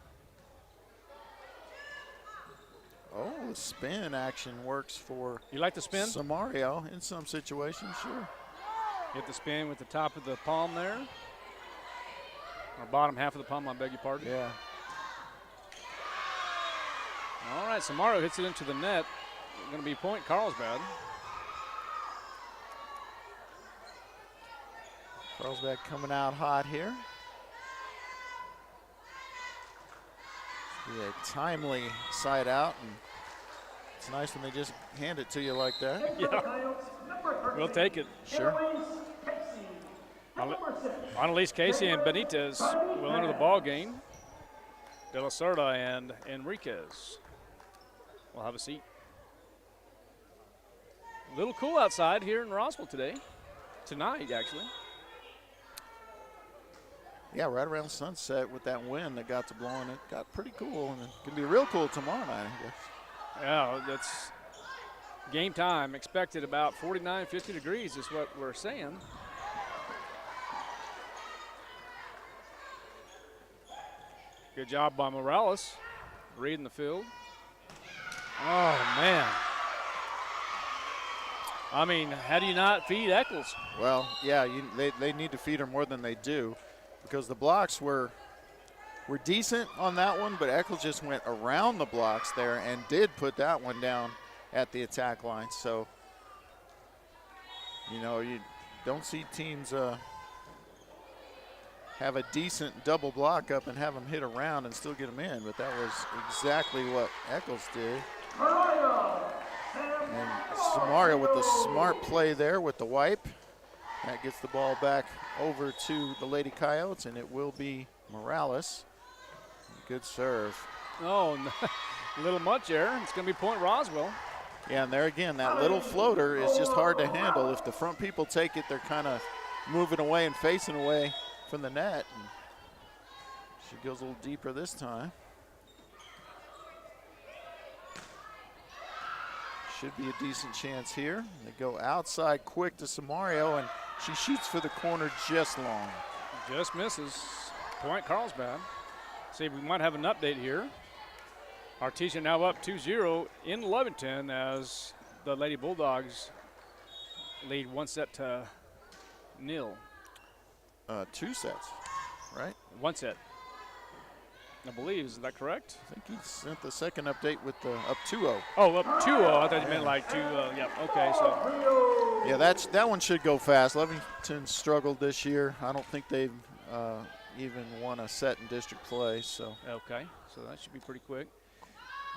Oh, the spin action works for you like the spin? Samario in some situations, sure. Get the spin with the top of the palm there. Or bottom half of the palm, I beg your pardon. Yeah. All right, Samario hits it into the net. Going to be point Carlsbad. Carlsbad coming out hot here. Yeah, timely side out, and it's nice when they just hand it to you like that. Yeah, we'll take it. Sure. Annalise Casey and Benitez will enter the ball game. De La Cerda and Enriquez will have a seat. A little cool outside here in Roswell tonight actually. Yeah, right around sunset with that wind that got to blowing, it got pretty cool, and it's going to be real cool tomorrow night, I guess. Yeah, that's game time. Expected about 49, 50 degrees is what we're saying. Good job by Morales, reading the field. Oh, man. I mean, how do you not feed Eccles? Well, yeah, they need to feed her more than they do, because the blocks were decent on that one, but Eccles just went around the blocks there and did put that one down at the attack line. So, you don't see teams have a decent double block up and have them hit around and still get them in, but that was exactly what Eccles did. And Samario with the smart play there with the wipe. That gets the ball back over to the Lady Coyotes, and it will be Morales. Good serve. Oh, a little much there. It's going to be point Roswell. Yeah, and there again, that little floater is just hard to handle. If the front people take it, they're kind of moving away and facing away from the net. And she goes a little deeper this time. Should be a decent chance here. They go outside quick to Samario, and she shoots for the corner just long. Just misses. Point Carlsbad. See if we might have an update here. Artesia now up 2-0 in Lovington as the Lady Bulldogs lead 1-0. 2 sets, right? 1 set. I believe, is that correct? I think he sent the second update with the up 2-0. Oh, up 2-0. I thought you meant like 2. Yep. Okay. So. Yeah, that one should go fast. Lovington struggled this year. I don't think they've even won a set in district play. So. Okay. So that should be pretty quick.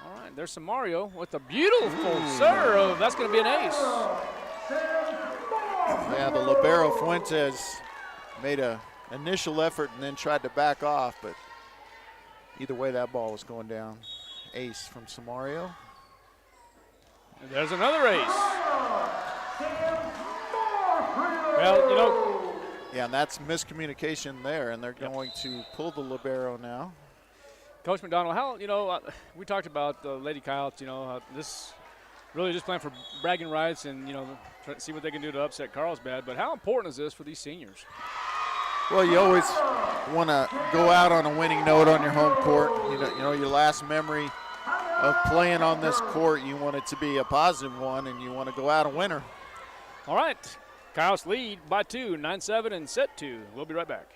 All right. There's Samario with a beautiful serve. That's going to be an ace. Yeah, the libero Fuentes made an initial effort and then tried to back off, but either way, that ball was going down. Ace from Samario. And there's another ace. Well, Yeah, and that's miscommunication there, and they're going to pull the libero now. Coach McDonald, how, we talked about the Lady Coyotes, this really just playing for bragging rights and, try to see what they can do to upset Carlsbad, but how important is this for these seniors? Well, you always want to go out on a winning note on your home court. Your last memory of playing on this court, you want it to be a positive one, and you want to go out a winner. All right. Coyotes lead by 2, 9-7 in set 2. We'll be right back.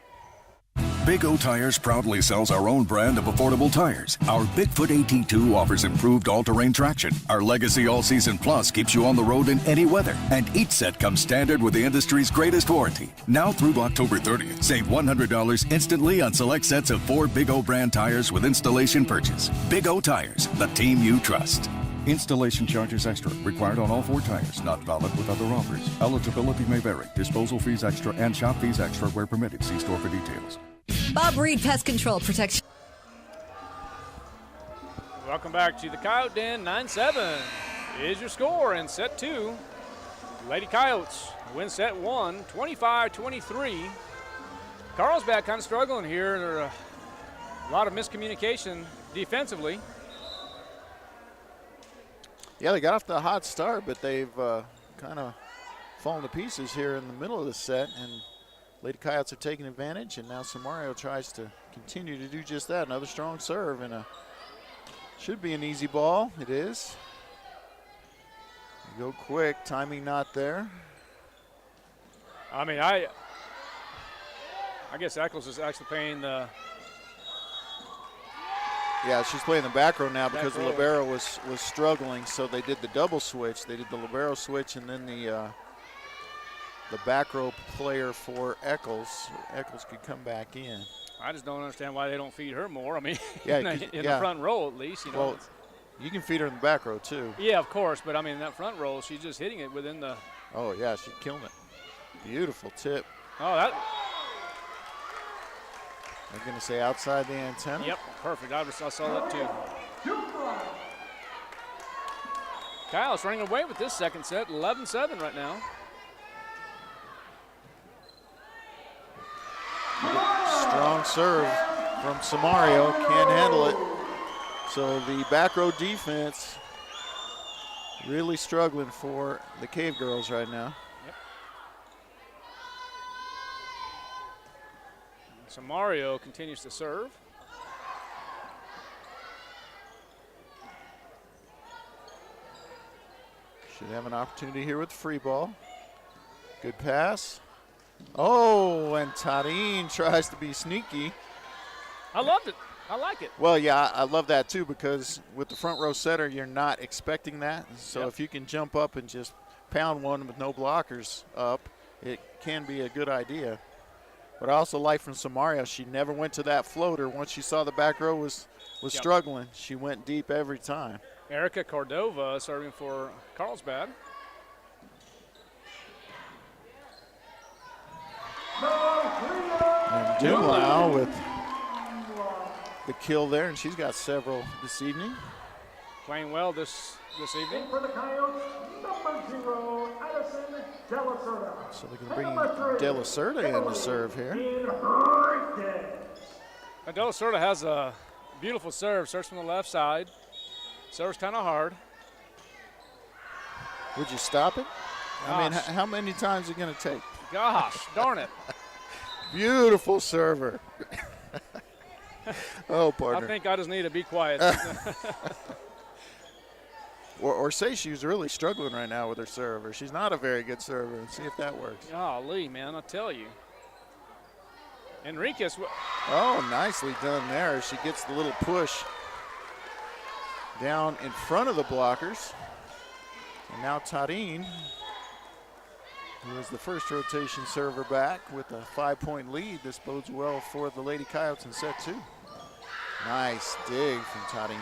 Big O Tires proudly sells our own brand of affordable tires. Our Bigfoot AT2 offers improved all-terrain traction. Our Legacy All-Season Plus keeps you on the road in any weather. And each set comes standard with the industry's greatest warranty. Now through October 30th, save $100 instantly on select sets of 4 Big O brand tires with installation purchase. Big O Tires, the team you trust. Installation charges extra. Required on all 4 tires. Not valid with other offers. Eligibility may vary. Disposal fees extra and shop fees extra where permitted. See store for details. Bob Reed Pest Control Protection. Welcome back to the Coyote Den. 9-7 is your score in set 2. Lady Coyotes win set 1, 25-23. Carlsbad kind of struggling here. There are a lot of miscommunication defensively. Yeah, they got off to a hot start, but they've kind of fallen to pieces here in the middle of the set, and Lady Coyotes are taking advantage, and now Samario tries to continue to do just that. Another strong serve, and should be an easy ball. It is. Go quick, timing not there. I mean, I guess Eccles is actually playing the. Yeah, she's playing the back row now because the libero was struggling, so they did the double switch. They did the libero switch, and then the back row player for Eccles. Eccles could come back in. I just don't understand why they don't feed her more. I mean, yeah, in the front row at least. Well, you can feed her in the back row too. Yeah, of course, but I mean, in that front row, she's just hitting it within the. Oh yeah, she's killing it. Beautiful tip. Oh, that. I'm going to say outside the antenna. Yep, perfect. I saw that too. Kyle's running away with this second set, 11-7 right now. Strong serve from Samario, can't handle it. So the back row defense really struggling for the Cave Girls right now. Yep. Samario continues to serve. Should have an opportunity here with the free ball. Good pass. Oh, and Tarin tries to be sneaky. I loved it. I like it. Well, yeah, I love that too, because with the front row setter, you're not expecting that. So if you can jump up and just pound one with no blockers up, it can be a good idea. But I also like from Samario, she never went to that floater. Once she saw the back row was struggling, she went deep every time. Erica Cordova serving for Carlsbad. And Dumlau with the kill there, and she's got several this evening. Playing well this evening. For the Coyotes, number 0, Addison De La Cerda. So they're going to bring De La Cerda in to serve here. De La Cerda has a beautiful serve. Serves from the left side. Serves kind of hard. Would you stop it? I mean, how many times is it going to take? Gosh, darn it. Beautiful server. Oh, partner. I think I just need to be quiet. or say she's really struggling right now with her serve, or she's not a very good server, and see if that works. Golly, man, I tell you. Enriquez. Oh, nicely done there. She gets the little push down in front of the blockers. And now Tarin, who is the first rotation server back with a 5-point lead. This bodes well for the Lady Coyotes in set 2. Nice dig from Tarin.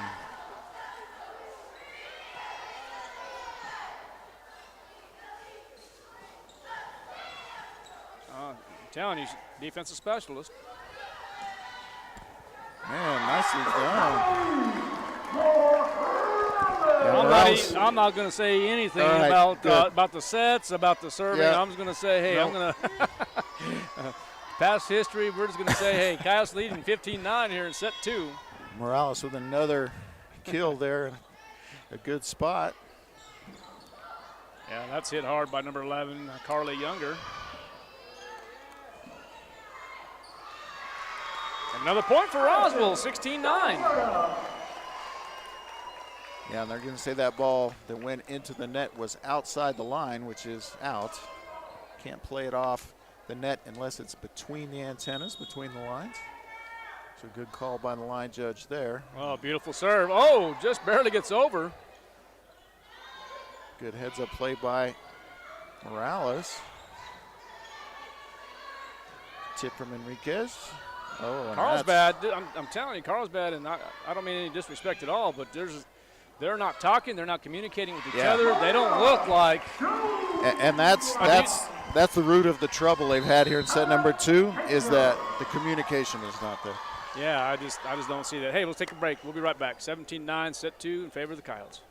I'm telling you, defensive specialist. Man, nicely done. I'm not going to say anything about the sets, about the serving. I'm just going to say, hey, I'm going to past history. We're just going to say, hey, Coyotes leading 15-9 here in set 2. Morales with another kill there. A good spot. Yeah, that's hit hard by number 11, Carly Younger. Another point for Roswell, 16-9. Yeah, and they're going to say that ball that went into the net was outside the line, which is out. Can't play it off the net unless it's between the antennas, between the lines. So good call by the line judge there. Oh, beautiful serve. Oh, just barely gets over. Good heads-up play by Morales. Tip from Enriquez. Oh, Carlsbad, I'm telling you, Carlsbad, and I don't mean any disrespect at all, but they're not talking, they're not communicating with each other. They don't look like. And that's the root of the trouble they've had here in set number 2, is that the communication is not there. Yeah, I just don't see that. Hey, let's take a break. We'll be right back. 17-9, set 2 in favor of the Coyotes.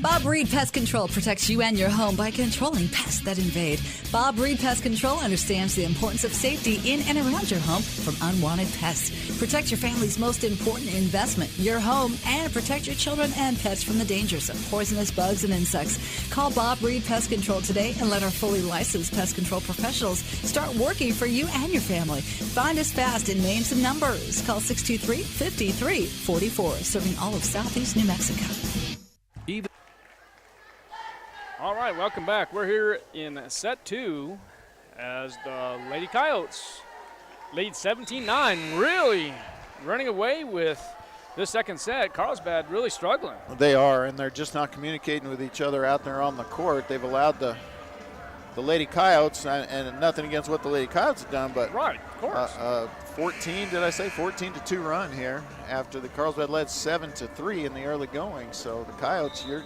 Bob Reed Pest Control protects you and your home by controlling pests that invade. Bob Reed Pest Control understands the importance of safety in and around your home from unwanted pests. Protect your family's most important investment, your home, and protect your children and pets from the dangers of poisonous bugs and insects. Call Bob Reed Pest Control today and let our fully licensed pest control professionals start working for you and your family. Find us fast in names and numbers. Call 623-5344, serving all of Southeast New Mexico. All right, welcome back. We're here in set 2 as the Lady Coyotes lead 17-9, really running away with this second set. Carlsbad really struggling. They are, and they're just not communicating with each other out there on the court. They've allowed the Lady Coyotes, and nothing against what the Lady Coyotes have done, but right, of course. 14-2 run here after the Carlsbad led 7-3 in the early going. So the Coyotes, you're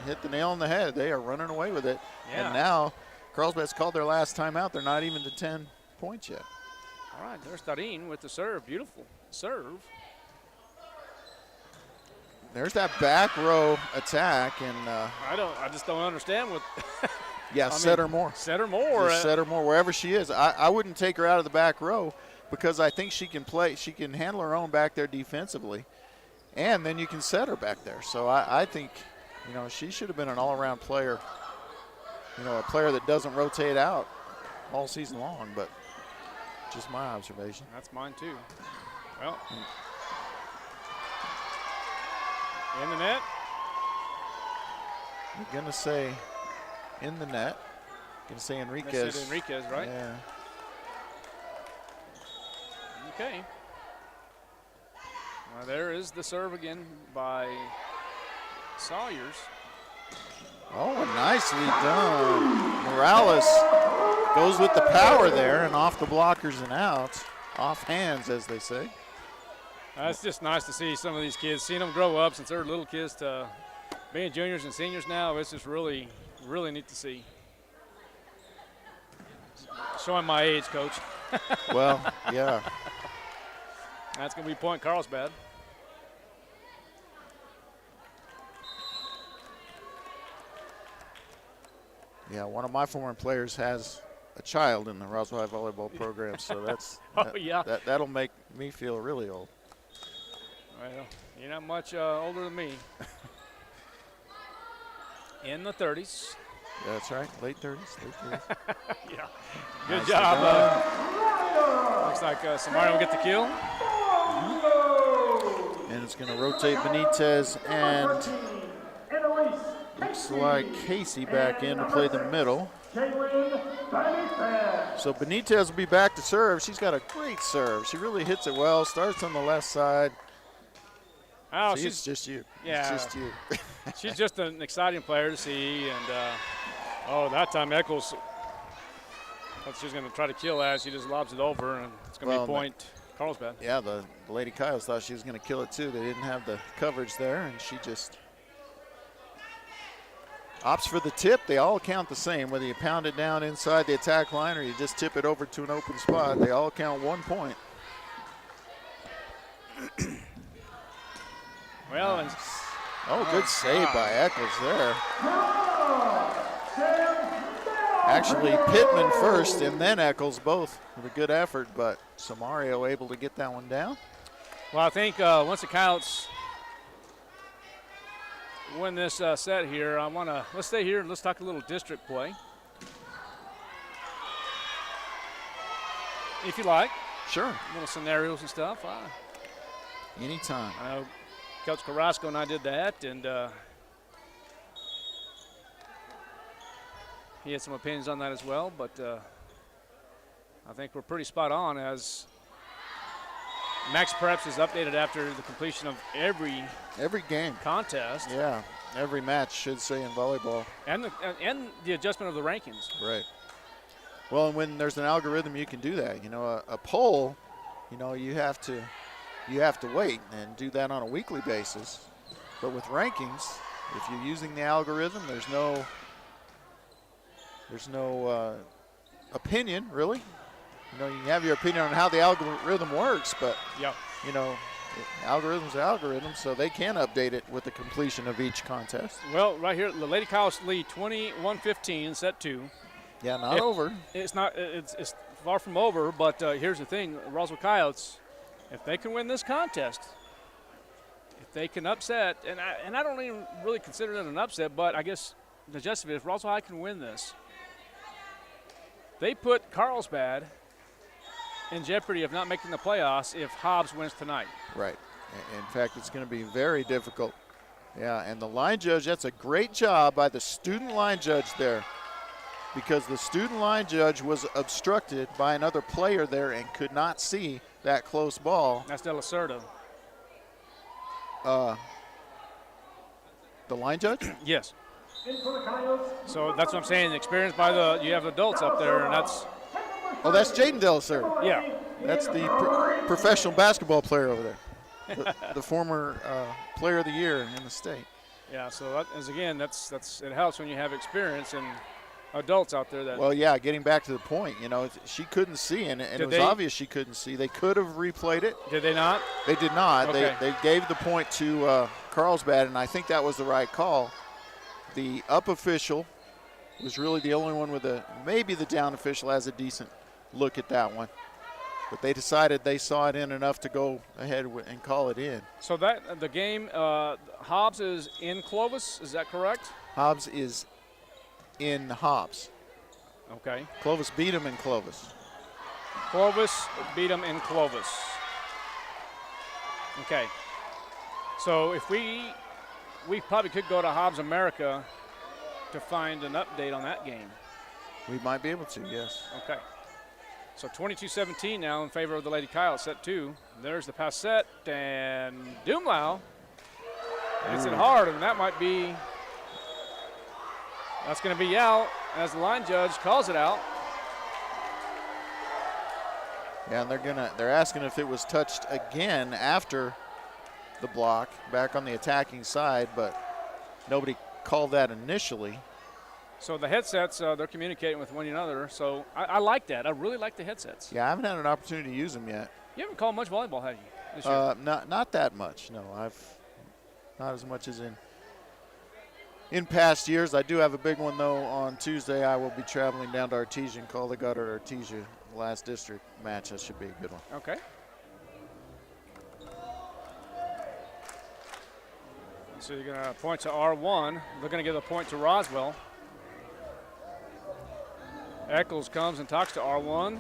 hit the nail on the head. They are running away with it. Yeah. And now Carlsbad's called their last timeout. They're not even to 10 points yet. All right, there's Tarin with the serve. Beautiful serve. There's that back row attack, and I just don't understand what. Yeah, set her more. Set her more. Just set her more wherever she is. I wouldn't take her out of the back row because I think she can play. She can handle her own back there defensively, and then you can set her back there. So I think, she should have been an all-around player. A player that doesn't rotate out all season long. But just my observation. That's mine too. Well, in the net. I'm gonna say. In the net. Going to say Enriquez. Enriquez, right? Yeah. Okay. Well, there is the serve again by Sawyers. Oh, nicely done. Morales goes with the power there and off the blockers and out. Off hands, as they say. It's just nice to see some of these kids, seeing them grow up since they're little kids to being juniors and seniors now. It's just really neat to see. Showing my age, Coach. Well, yeah. That's going to be point Carlsbad. Yeah, one of my former players has a child in the Roswell High volleyball program, so that'll make me feel really old. Well, you're not much older than me. in the 30s. That's right, late 30s. Yeah, good job. Looks like Samario will get the kill. And it's going to rotate Benitez, and looks like Casey back in to play the middle. So Benitez will be back to serve. She's got a great serve. She really hits it well. Starts on the left side. Oh, See, it's just you. Yeah, It's just you. She's just an exciting player to see. And that time Eccles, she's going to try to kill that. She just lobs it over, and it's going to be point Carlsbad. Yeah, the Lady Coyotes thought she was going to kill it too. They didn't have the coverage there, and she just opts for the tip. They all count the same, whether you pound it down inside the attack line or you just tip it over to an open spot. They all count 1 point. Well, and good save by Eccles there. Actually, Pittman first and then Eccles, both with a good effort, but Samario able to get that one down. Well, I think once the Coyotes win this set here, let's stay here and let's talk a little district play. If you like. Sure. Little scenarios and stuff. Anytime. I know Coach Carrasco and I did that, and he had some opinions on that as well, but I think we're pretty spot on as Max Preps is updated after the completion of every game contest. Yeah, every match should say in volleyball. And the adjustment of the rankings. Right. Well, and when there's an algorithm, you can do that. You know, a poll, you know, you have to wait and do that on a weekly basis. But with rankings, if you're using the algorithm, there's no opinion, really. You know, you can have your opinion on how the algorithm works, but, you know, algorithm's an algorithm, so they can update it with the completion of each contest. Well, right here, the Lady Coyotes lead 21-15, set 2. Yeah, not over. It's not. It's far from over, but here's the thing. Roswell Coyotes, if they can win this contest, if they can upset, and I don't even really consider it an upset, but I guess the gist of it, if Roswell can win this, they put Carlsbad in jeopardy of not making the playoffs if Hobbs wins tonight. Right. In fact, it's going to be very difficult. Yeah, and the line judge, that's a great job by the student line judge there, because the student line judge was obstructed by another player there and could not see that close ball. That's De La Cerda. The line judge? Yes. So that's what I'm saying. Experienced by you have adults up there, and that's. Oh, that's Jaden De La Cerda. Yeah. That's the professional basketball player over there. the former player of the year in the state. Yeah. So that's it helps when you have experience and adults out there that. Well, yeah. Getting back to the point, you know, she couldn't see, and it was obvious she couldn't see. They could have replayed it. Did they not? They did not. Okay. They gave the point to Carlsbad, and I think that was the right call. The up official was really the only one with maybe the down official has a decent look at that one. But they decided they saw it in enough to go ahead and call it in. So that the game, Hobbs is in Clovis, is that correct? Hobbs is in Hobbs. Okay. Clovis beat him in Clovis. Clovis beat him in Clovis. Okay. So if we probably could go to Hobbs America to find an update on that game. We might be able to, yes. Okay. So 22-17 now in favor of the Lady Coyotes, set 2. There's the pass set, and Dumlau hits it hard, and that's going to be out as the line judge calls it out. Yeah, and they're asking if it was touched again after the block back on the attacking side, but nobody called that initially. So the headsets, they're communicating with one another. So I like that. I really like the headsets. Yeah, I haven't had an opportunity to use them yet. You haven't called much volleyball, have you, this year? Not that much. No, not as much as in past years. I do have a big one though. On Tuesday, I will be traveling down to Artesia, call the gutter at Artesia, last district match. That should be a good one. Okay. So you're going to point to R1. They're going to give a point to Roswell. Eccles comes and talks to R1.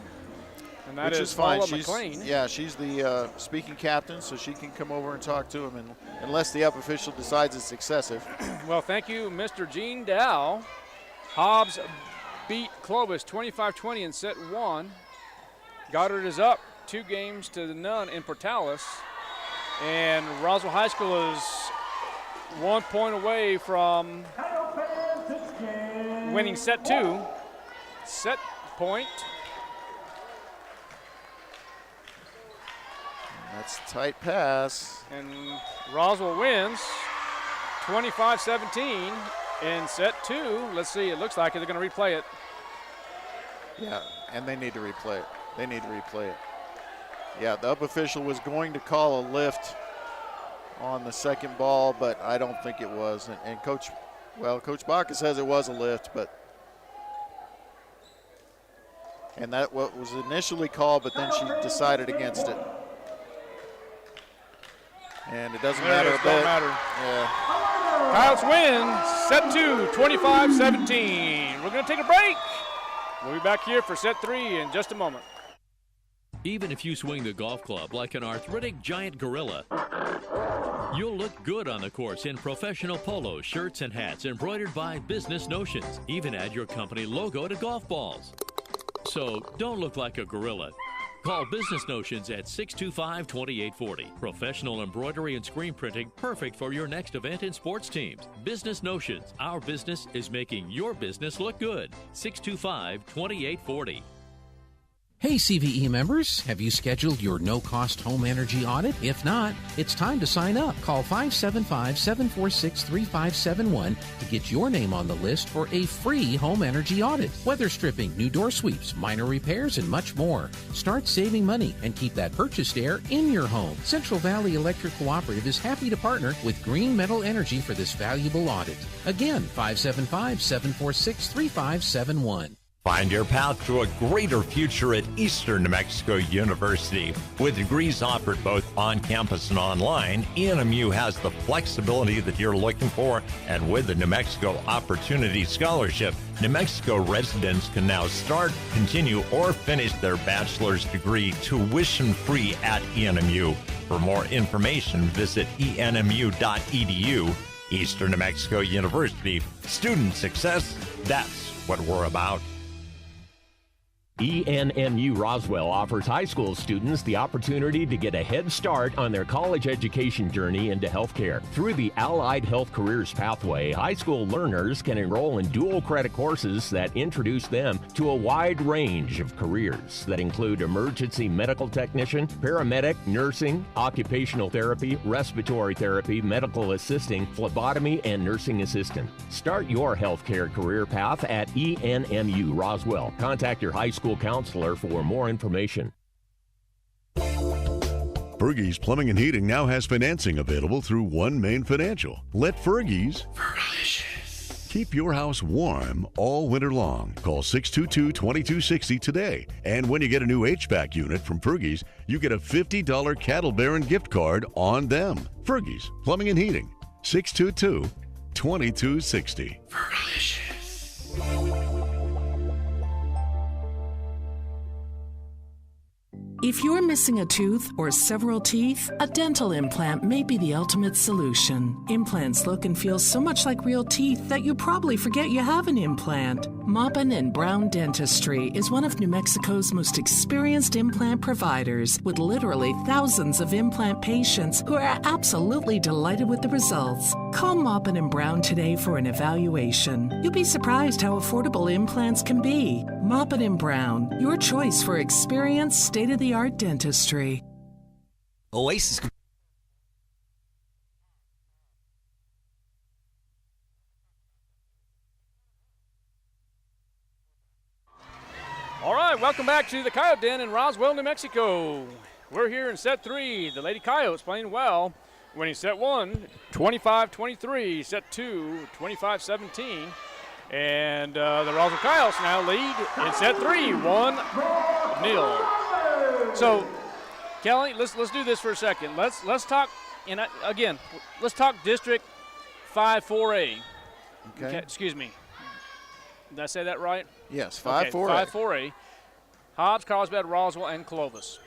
And that is fine. Paula McLean. Yeah, she's the speaking captain, so she can come over and talk to him, and unless the up official decides it's excessive. Well, thank you, Mr. Gene Dow. Hobbs beat Clovis 25-20 in set 1. Goddard is up 2-0 in Portales. And Roswell High School is 1 point away from winning set 2. Set point. That's a tight pass. And Roswell wins 25-17 in set 2. Let's see, it looks like they're going to replay it. Yeah, and they need to replay it. They need to replay it. Yeah, the up official was going to call a lift on the second ball, but I don't think it was. And Coach Baca says it was a lift, but and that what was initially called, but then she decided against it. And it doesn't matter a bit. Don't matter. Yeah. Coyotes win set 2, 25-17. We're going to take a break. We'll be back here for set 3 in just a moment. Even if you swing the golf club like an arthritic giant gorilla, you'll look good on the course in professional polos, shirts, and hats embroidered by Business Notions. Even add your company logo to golf balls. So don't look like a gorilla. Call Business Notions at 625-2840. Professional embroidery and screen printing, perfect for your next event and sports teams. Business Notions. Our business is making your business look good. 625-2840. Hey CVE members, have you scheduled your no-cost home energy audit? If not, it's time to sign up. Call 575-746-3571 to get your name on the list for a free home energy audit. Weather stripping, new door sweeps, minor repairs, and much more. Start saving money and keep that purchased air in your home. Central Valley Electric Cooperative is happy to partner with Green Metal Energy for this valuable audit. Again, 575-746-3571. Find your path to a greater future at Eastern New Mexico University. With degrees offered both on campus and online, ENMU has the flexibility that you're looking for, and with the New Mexico Opportunity Scholarship, New Mexico residents can now start, continue, or finish their bachelor's degree tuition-free at ENMU. For more information, visit enmu.edu. Eastern New Mexico University, student success, that's what we're about. ENMU Roswell offers high school students the opportunity to get a head start on their college education journey into healthcare. Through the Allied Health Careers Pathway, high school learners can enroll in dual credit courses that introduce them to a wide range of careers that include emergency medical technician, paramedic, nursing, occupational therapy, respiratory therapy, medical assisting, phlebotomy, and nursing assistant. Start your healthcare career path at ENMU Roswell. Contact your high school counselor for more information. Fergie's Plumbing and Heating now has financing available through One Main Financial. Let Fergie's keep your house warm all winter long. Call 622-2260 today. And when you get a new HVAC unit from Fergie's, you get a $50 Cattle Baron gift card on them. Fergie's Plumbing and Heating, 622-2260. If you're missing a tooth or several teeth, a dental implant may be the ultimate solution. Implants look and feel so much like real teeth that you probably forget you have an implant. Maupin & Brown Dentistry is one of New Mexico's most experienced implant providers, with literally thousands of implant patients who are absolutely delighted with the results. Call Maupin & Brown today for an evaluation. You'll be surprised how affordable implants can be. Maupin & Brown, your choice for experienced, state-of-the-art dentistry. Oasis. All right, welcome back to the Coyote Den in Roswell, New Mexico. We're here in set 3. The Lady Coyotes playing well, winning set 1, 25-23, set 2, 25-17. And the Roswell Coyotes now lead in set 3, 1-0. So, Kelly, let's do this for a second. Let's talk, and again, let's talk district 5-4A. Okay. Excuse me. Did I say that right? Yes, 5-4A. 5-4A. Hobbs, Carlsbad, Roswell, and Clovis.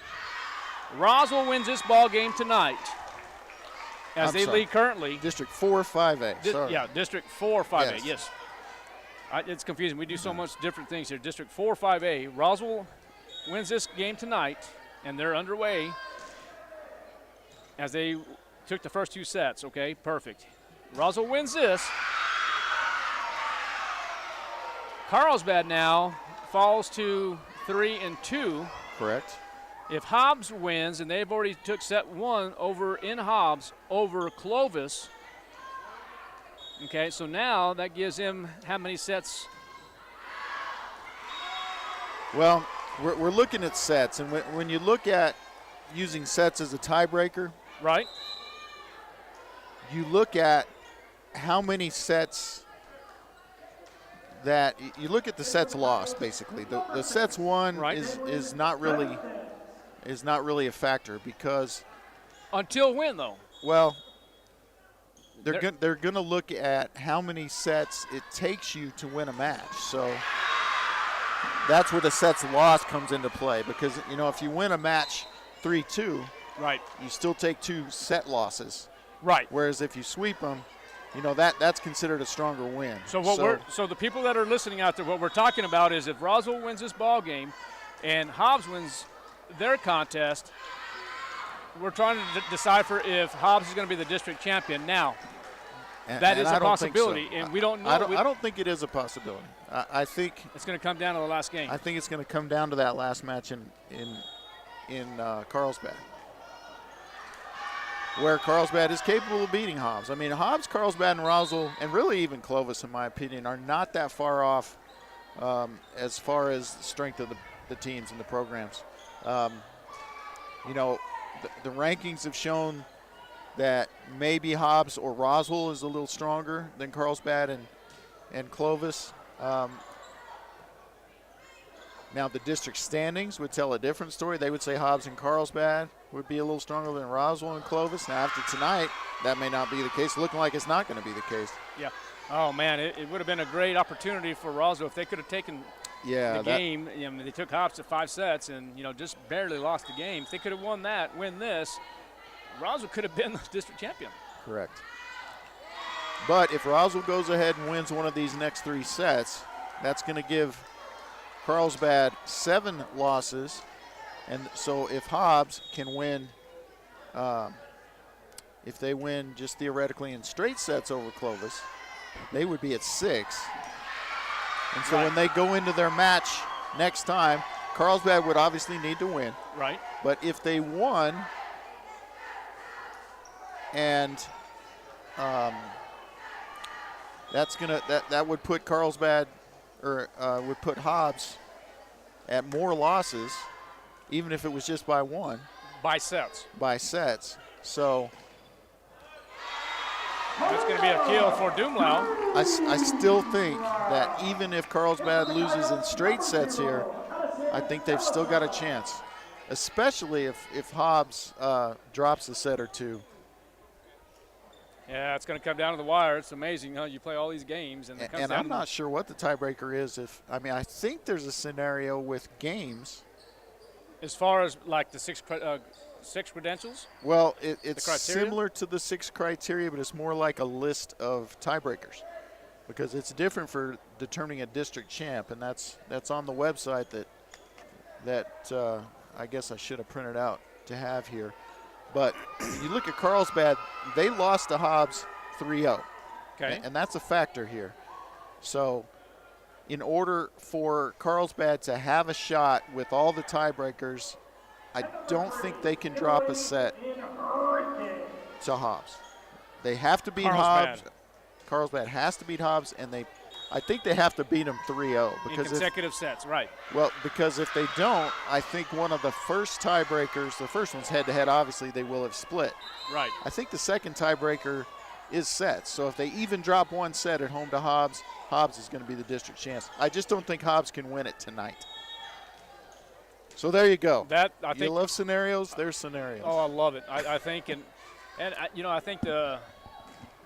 Roswell wins this ball game tonight as they lead currently. District 4, 5A. Sorry. Yeah, District 4, 5A, Yes. yes. It's confusing. We do so much different things here. District 4, 5A. Roswell wins this game tonight, and they're underway as they took the first 2 sets. Okay, perfect. Roswell wins this. Carlsbad now falls to 3-2. Correct. If Hobbs wins, and they've already took set 1 over in Hobbs over Clovis. Okay, so now that gives him how many sets? Well, we're looking at sets, and when you look at using sets as a tiebreaker, right? You look at how many sets that you look at the sets lost. Basically, the sets won is not really a factor because until when though? Well, they're going to look at how many sets it takes you to win a match. So that's where the sets lost comes into play because if you win a match 3-2, right, you still take 2 set losses. Right. Whereas if you sweep them, that's considered a stronger win. So so the people that are listening out there, what we're talking about is if Roswell wins this ball game and Hobbs wins their contest, we're trying to decipher if Hobbs is going to be the district champion. Now, that is a possibility, and we don't know. I don't think it is a possibility. I think it's going to come down to the last game. I think it's going to come down to that last match in Carlsbad, where Carlsbad is capable of beating Hobbs. I mean, Hobbs, Carlsbad, and Roswell, and really even Clovis, in my opinion, are not that far off as far as the strength of the teams and the programs. The rankings have shown that maybe Hobbs or Roswell is a little stronger than Carlsbad and Clovis. Now, the district standings would tell a different story. They would say Hobbs and Carlsbad would be a little stronger than Roswell and Clovis. Now, after tonight, that may not be the case. Looking like it's not going to be the case. Yeah. Oh, man, it would have been a great opportunity for Roswell if they could have taken the game. They took Hobbs to 5 sets and, just barely lost the game. If they could have won that, win this, Roswell could have been the district champion. Correct. But if Roswell goes ahead and wins one of these next 3 sets, that's going to give Carlsbad 7 losses. And so if Hobbs can win, if they win just theoretically in straight sets over Clovis, they would be at 6. And so when they go into their match next time, Carlsbad would obviously need to win. Right. But if they won and that would put Carlsbad or would put Hobbs at more losses, even if it was just by 1. By sets. By sets. So that's going to be a kill for Dumlau. I still think that even if Carlsbad loses in straight sets here, I think they've still got a chance, especially if Hobbs drops a set or 2. Yeah, it's going to come down to the wire. It's amazing how you play all these games. And I'm not sure what the tiebreaker is. I think there's a scenario with games. As far as like the 6 credentials? Well, it's similar to the 6 criteria, but it's more like a list of tiebreakers because it's different for determining a district champ, and that's on the website that I guess I should have printed out to have here. But you look at Carlsbad, they lost to Hobbs 3-0. Okay. And that's a factor here. So in order for Carlsbad to have a shot with all the tiebreakers, I don't think they can drop a set to Hobbs. They have to beat Hobbs. Carlsbad has to beat Hobbs, and I think they have to beat them 3-0. In consecutive sets, right. Well, because if they don't, I think one of the first tiebreakers, the first one's head-to-head, obviously they will have split. Right. I think the second tiebreaker is sets. So if they even drop 1 set at home to Hobbs, Hobbs is going to be the district champs. I just don't think Hobbs can win it tonight. So there you go. You love scenarios? There's scenarios. Oh, I love it. I think, and I think the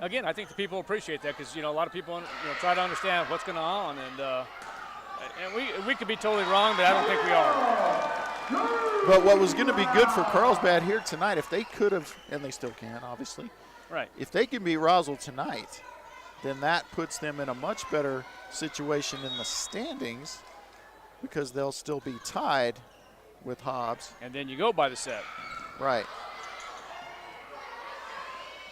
again, I think the people appreciate that because, a lot of people, try to understand what's going on. And we could be totally wrong, but I don't think we are. But what was going to be good for Carlsbad here tonight, if they could have, and they still can, obviously. Right. If they can beat Roswell tonight, then that puts them in a much better situation in the standings because they'll still be tied with Hobbs. And then you go by the set. Right.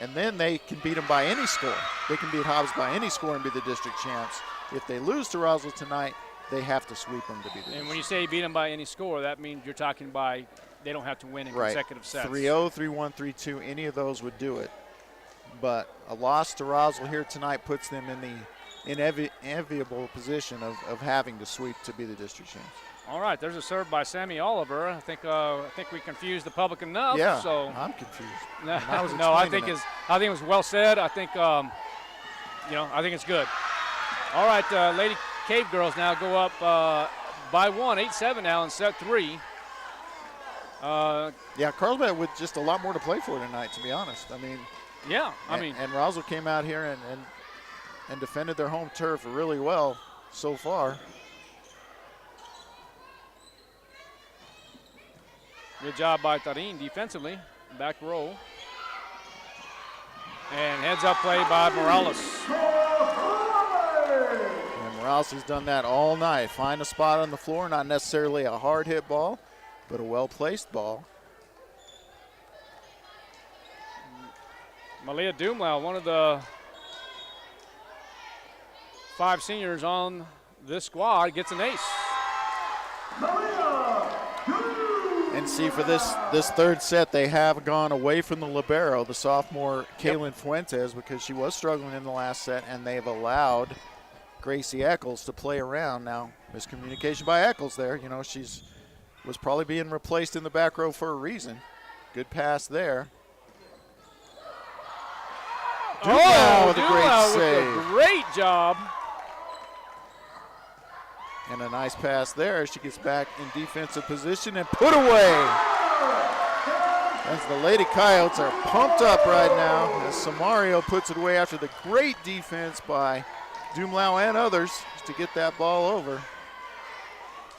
And then they can beat them by any score. They can beat Hobbs by any score and be the district champs. If they lose to Roswell tonight, they have to sweep them to be the district. And when you say beat them by any score, that means you're talking by they don't have to win in consecutive sets. 3-0, 3-1, 3-2, any of those would do it. But a loss to Roswell here tonight puts them in the enviable position of having to sweep to be the district champs. All right, there's a serve by Sammy Oliver. I think we confused the public enough. Yeah, so I'm confused. I think it was well said. I think I think it's good. All right, Lady Cave girls now go up by 1, 8-7 now in set 3. Carlsbad with just a lot more to play for tonight, to be honest. And Roswell came out here and defended their home turf really well so far. Good job by Tarin defensively, back row. And heads up play by Morales. And Morales has done that all night. Find a spot on the floor, not necessarily a hard hit ball, but a well-placed ball. Malia Dumlau, one of the 5 seniors on this squad, gets an ace. And see, for this third set, they have gone away from the libero, the sophomore Kaylin Fuentes, because she was struggling in the last set, and they've allowed Gracie Eccles to play around. Now, miscommunication by Eccles there. She's was probably being replaced in the back row for a reason. Good pass there. Dumlau with a great save. With a great job. And a nice pass there. She gets back in defensive position and put away. As the Lady Coyotes are pumped up right now as Samario puts it away after the great defense by Dumlau and others to get that ball over.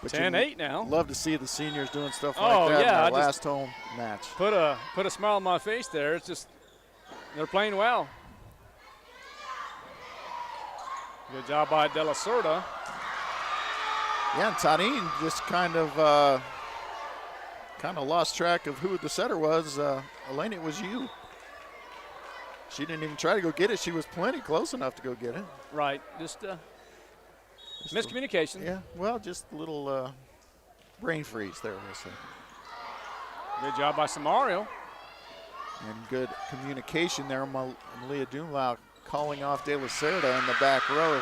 10-8 now. Love to see the seniors doing stuff like that in their last home match. Put a smile on my face there. It's just they're playing well. Good job by De La Cerda. Yeah, and Tarin just kind of lost track of who the setter was. Elaine, it was you. She didn't even try to go get it. She was plenty close enough to go get it. Right, just miscommunication. Yeah, well, just a little brain freeze there, we'll say. Good job by Samario. And good communication there. Malia Dumlau calling off De La Cerda in the back row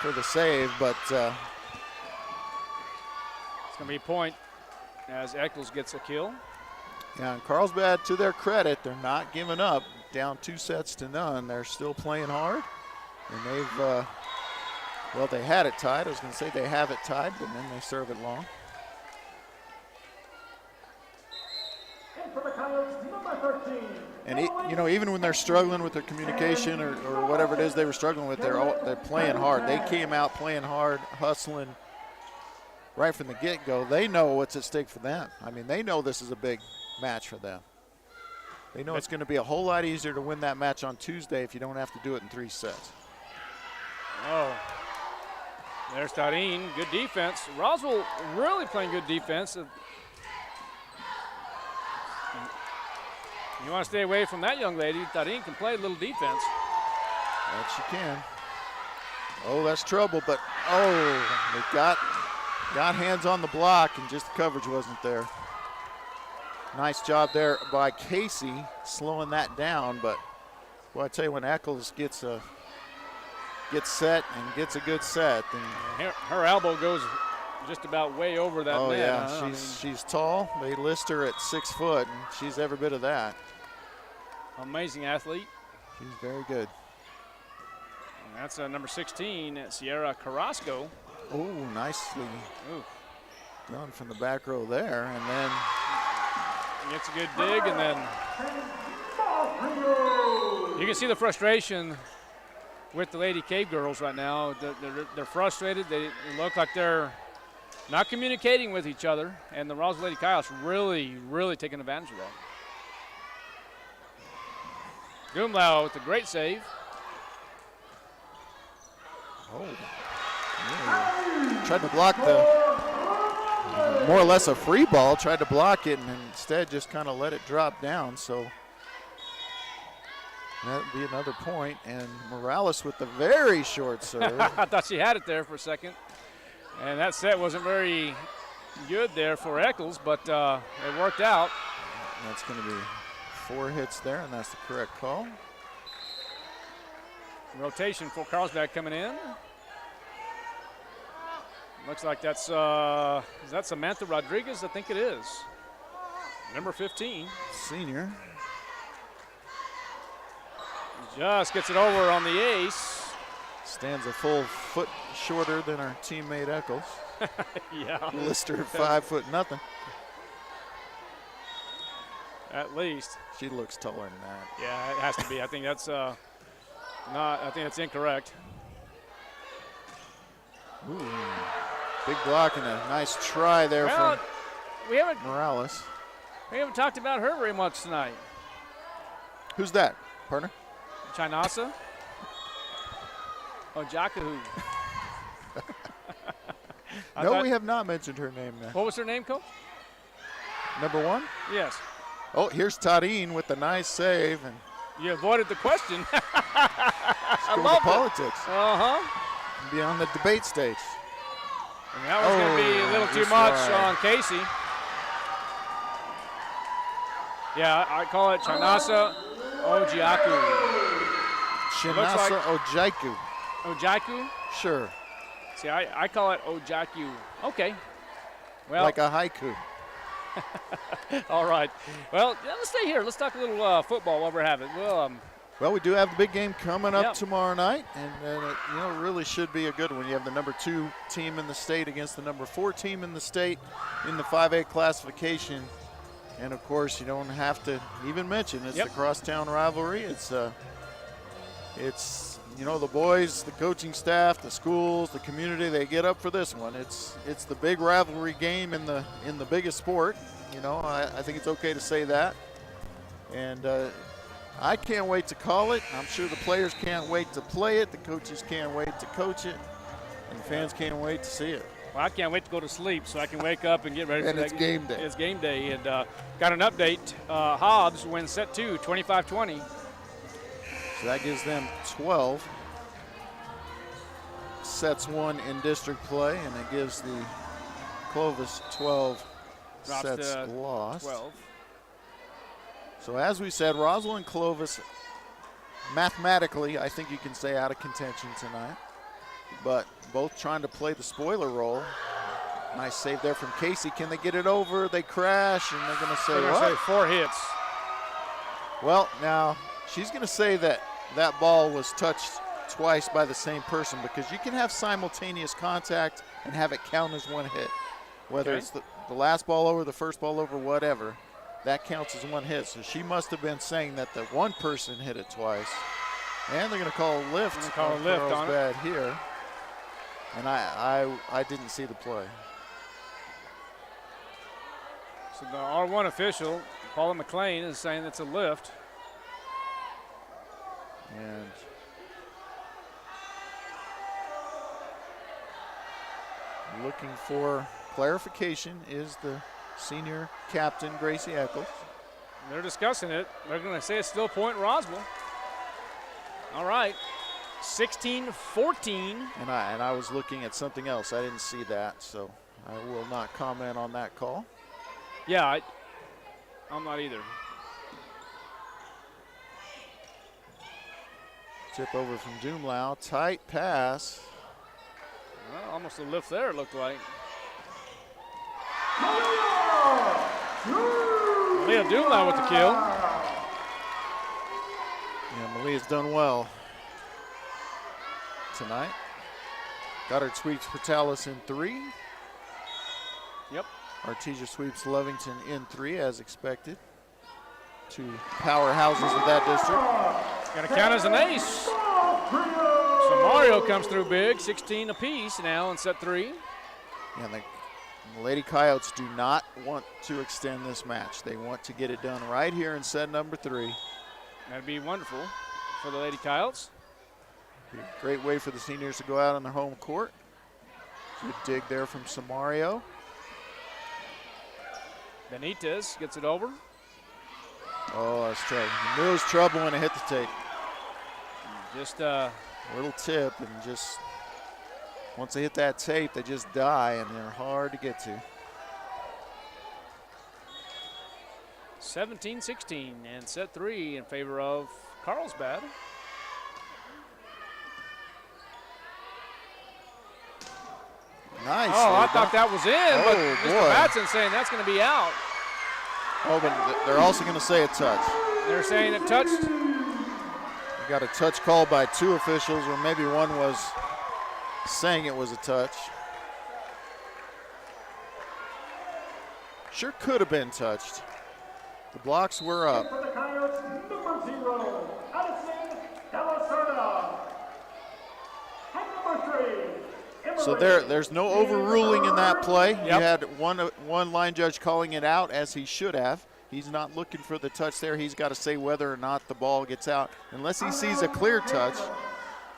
for the save, but it's going to be a point as Eccles gets a kill. Yeah, and Carlsbad, to their credit, they're not giving up. Down 2-0. They're still playing hard. And they had it tied. I was going to say they have it tied, but then they serve it long. And even when they're struggling with their communication or whatever it is they were struggling with, they're playing hard. They came out playing hard, hustling right from the get-go. They know what's at stake for them. They know this is a big match for them. They know it's going to be a whole lot easier to win that match on Tuesday if you don't have to do it in 3 sets. Oh, there's Tarin. Good defense. Roswell really playing good defense. You want to stay away from that young lady. Tarin can play a little defense. That she can. Oh, that's trouble, but they got hands on the block and just the coverage wasn't there. Nice job there by Casey slowing that down, but I tell you, when Eccles gets set and gets a good set, then her elbow goes just about way over that net. Oh yeah, she's tall. They list her at 6 foot, and she's every bit of that. Amazing athlete. She's very good. And that's number 16, Sierra Carrasco. Oh, nicely done from the back row there, and then gets a good dig, and then You can see the frustration with the Lady Cave girls right now. They're frustrated. They look like they're not communicating with each other, and the Roswell Lady Coyotes really, really taking advantage of that. Gumlau with a great save. Oh, yeah. Tried to block more or less a free ball, tried to block it, and instead just kind of let it drop down. So that would be another point. And Morales with the very short serve. I thought she had it there for a second. And that set wasn't very good there for Eccles, but it worked out. That's going to be 4 hits there, and that's the correct call. Rotation for Carlsbad coming in. Looks like that's, is that Samantha Rodriguez? I think it is. Number 15. Senior. Just gets it over on the ace. Stands a full foot shorter than our teammate Eccles. Yeah. Listed at 5 foot nothing. At least. She looks taller than that. Yeah, it has to be. I think that's I think that's incorrect. Ooh. Big block and a nice try there from Morales. We haven't talked about her very much tonight. Who's that, partner? Chinasa. Ojaku. No, we have not mentioned her name now. What was her name, Coach? Number 1? Yes. Oh, here's Tadine with the nice save. And you avoided the question. I love politics. Uh-huh. Be on the debate stage. And that was going to be a little too much on Casey. Yeah, I call it Chinasa Ojiaku. Chinasa Ojiaku. Ojiaku? Sure. See, I call it Ojiaku. Okay. Well, like a haiku. All right. Well, let's stay here. Let's talk a little football while we're having it. Well, we do have the big game coming up tomorrow night, and it really should be a good one. You have the number 2 team in the state against the number 4 team in the state in the 5A classification. And, of course, you don't have to even mention it's the crosstown rivalry. It's the boys, the coaching staff, the schools, the community, they get up for this one. It's the big rivalry game in the biggest sport. I think it's okay to say that. And I can't wait to call it. I'm sure the players can't wait to play it. The coaches can't wait to coach it. And the fans can't wait to see it. Well, I can't wait to go to sleep so I can wake up and get ready for that. And it's game day. It's game day. And got an update. Hobbs wins set 2, 25-20. So that gives them 12. Sets 1 in district play, and it gives the Clovis 12 sets lost. 12. So as we said, Roswell and Clovis, mathematically, I think you can say out of contention tonight. But both trying to play the spoiler role. Nice save there from Casey. Can they get it over? They crash, and they're going to say, what? Say 4 hits. Well, now, she's going to say that ball was touched twice by the same person, because you can have simultaneous contact and have it count as 1 hit. Whether it's the last ball over, the first ball over, whatever, that counts as 1 hit. So she must have been saying that the one person hit it twice. And they're going to call a lift. Carlsbad here. And I didn't see the play. So the R1 official, Paula McLean, is saying it's a lift. And looking for clarification is the senior captain, Gracie Eccles. They're discussing it. They're going to say it's still point Roswell. All right, 16-14. And I was looking at something else. I didn't see that, so I will not comment on that call. Yeah, I'm not either. Tip over from Doomlau. Tight pass. Well, almost a lift there, it looked like. Malia Doomlau with the kill. Yeah, Malia's done well tonight. Goddard sweeps Portales in 3. Yep. Artesia sweeps Lovington in 3 as expected. 2 powerhouses of that district. Going to count as an ace. So Mario comes through big, 16 apiece now in set 3. And the Lady Coyotes do not want to extend this match. They want to get it done right here in set number 3. That'd be wonderful for the Lady Coyotes. Be a great way for the seniors to go out on their home court. Good dig there from Samario. Benitez gets it over. Oh, that's trouble. You knew it was trouble when it hit the tape. Just a little tip, and just once they hit that tape, they just die, and they're hard to get to. 17-16 and set 3 in favor of Carlsbad. Nice. Oh, I thought that was in, but Mr. Boy. Batson saying that's going to be out. Oh, but they're also going to say a touch. They're saying it touched. We got a touch called by 2 officials, or maybe one was saying it was a touch. Sure could have been touched. The blocks were up. For the Coyotes, number 0, Addison Della Serna. And number 3, So there's no overruling in that play. Yep. You had one line judge calling it out, as he should have. He's not looking for the touch there. He's got to say whether or not the ball gets out. Unless he sees a clear touch.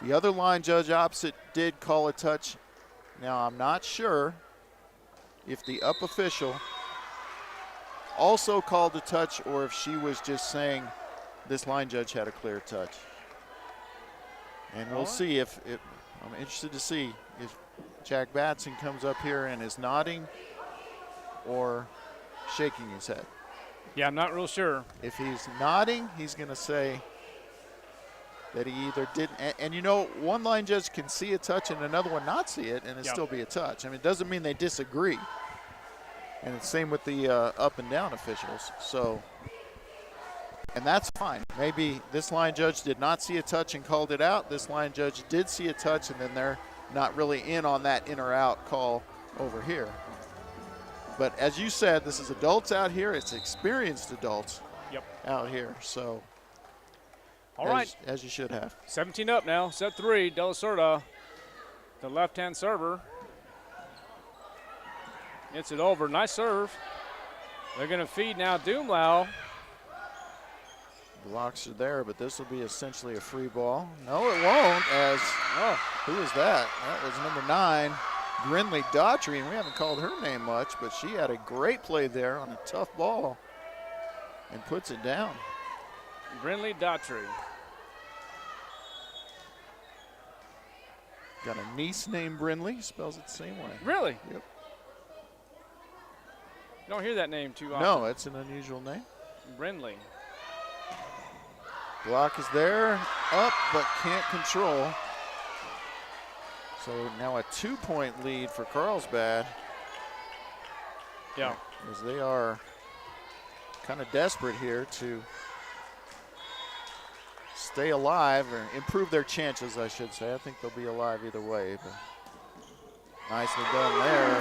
The other line judge opposite did call a touch. Now, I'm not sure if the up official also called a touch or if she was just saying this line judge had a clear touch. And we'll see if I'm interested to see if Jack Batson comes up here and is nodding or shaking his head. Yeah, I'm not real sure. If he's nodding, he's going to say that he either didn't. And you know, one line judge can see a touch and another one not see it, and it still be a touch. I mean, it doesn't mean they disagree. And it's same with the up and down officials. So, and that's fine. Maybe this line judge did not see a touch and called it out. This line judge did see a touch, and then they're not really in on that in or out call over here. But as you said, this is adults out here. It's experienced adults out here. So, all right, as you should have. 17 up now, set 3. Della Serna, the left-hand server. Gets it over, nice serve. They're gonna feed now Doomlau. Blocks are there, but this will be essentially a free ball. No, it won't, as, who is that? That was number 9, Brindley Daughtry, and we haven't called her name much, but she had a great play there on a tough ball and puts it down. Brindley Daughtry. Got a niece named Brindley, spells it the same way. Really? Yep. You don't hear that name too often. No, it's an unusual name. Brindley. Block is there, up, but can't control. So now a 2-point lead for Carlsbad. Yeah. As they are kind of desperate here to stay alive or improve their chances, I should say. I think they'll be alive either way, but nicely done there.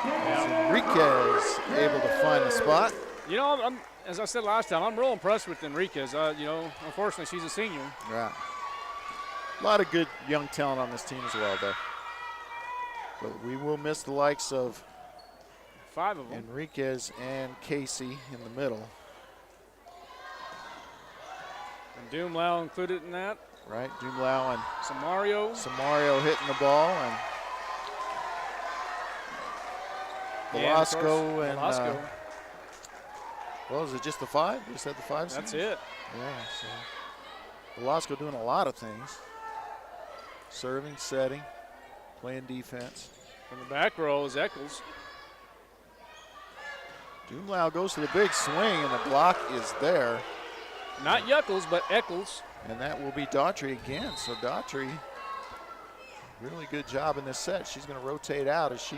As Enriquez able to find the spot. You know, as I said last time, I'm real impressed with Enriquez. You know, unfortunately, she's a senior. Right. A lot of good young talent on this team as well, though. But we will miss the likes of 5 of them. Enriquez and Casey in the middle. And Doomlau included in that. Right, Doomlau and Samario hitting the ball, and Velasco and Velasco. Well, is it just the 5? You said the 5? That's it. Yeah, so Velasco doing a lot of things. Serving, setting, playing defense. From the back row is Eccles. Doomlau goes to the big swing, and the block is there. Not Yuckles, but Eccles. And that will be Daughtry again. So Daughtry, really good job in this set. She's going to rotate out as she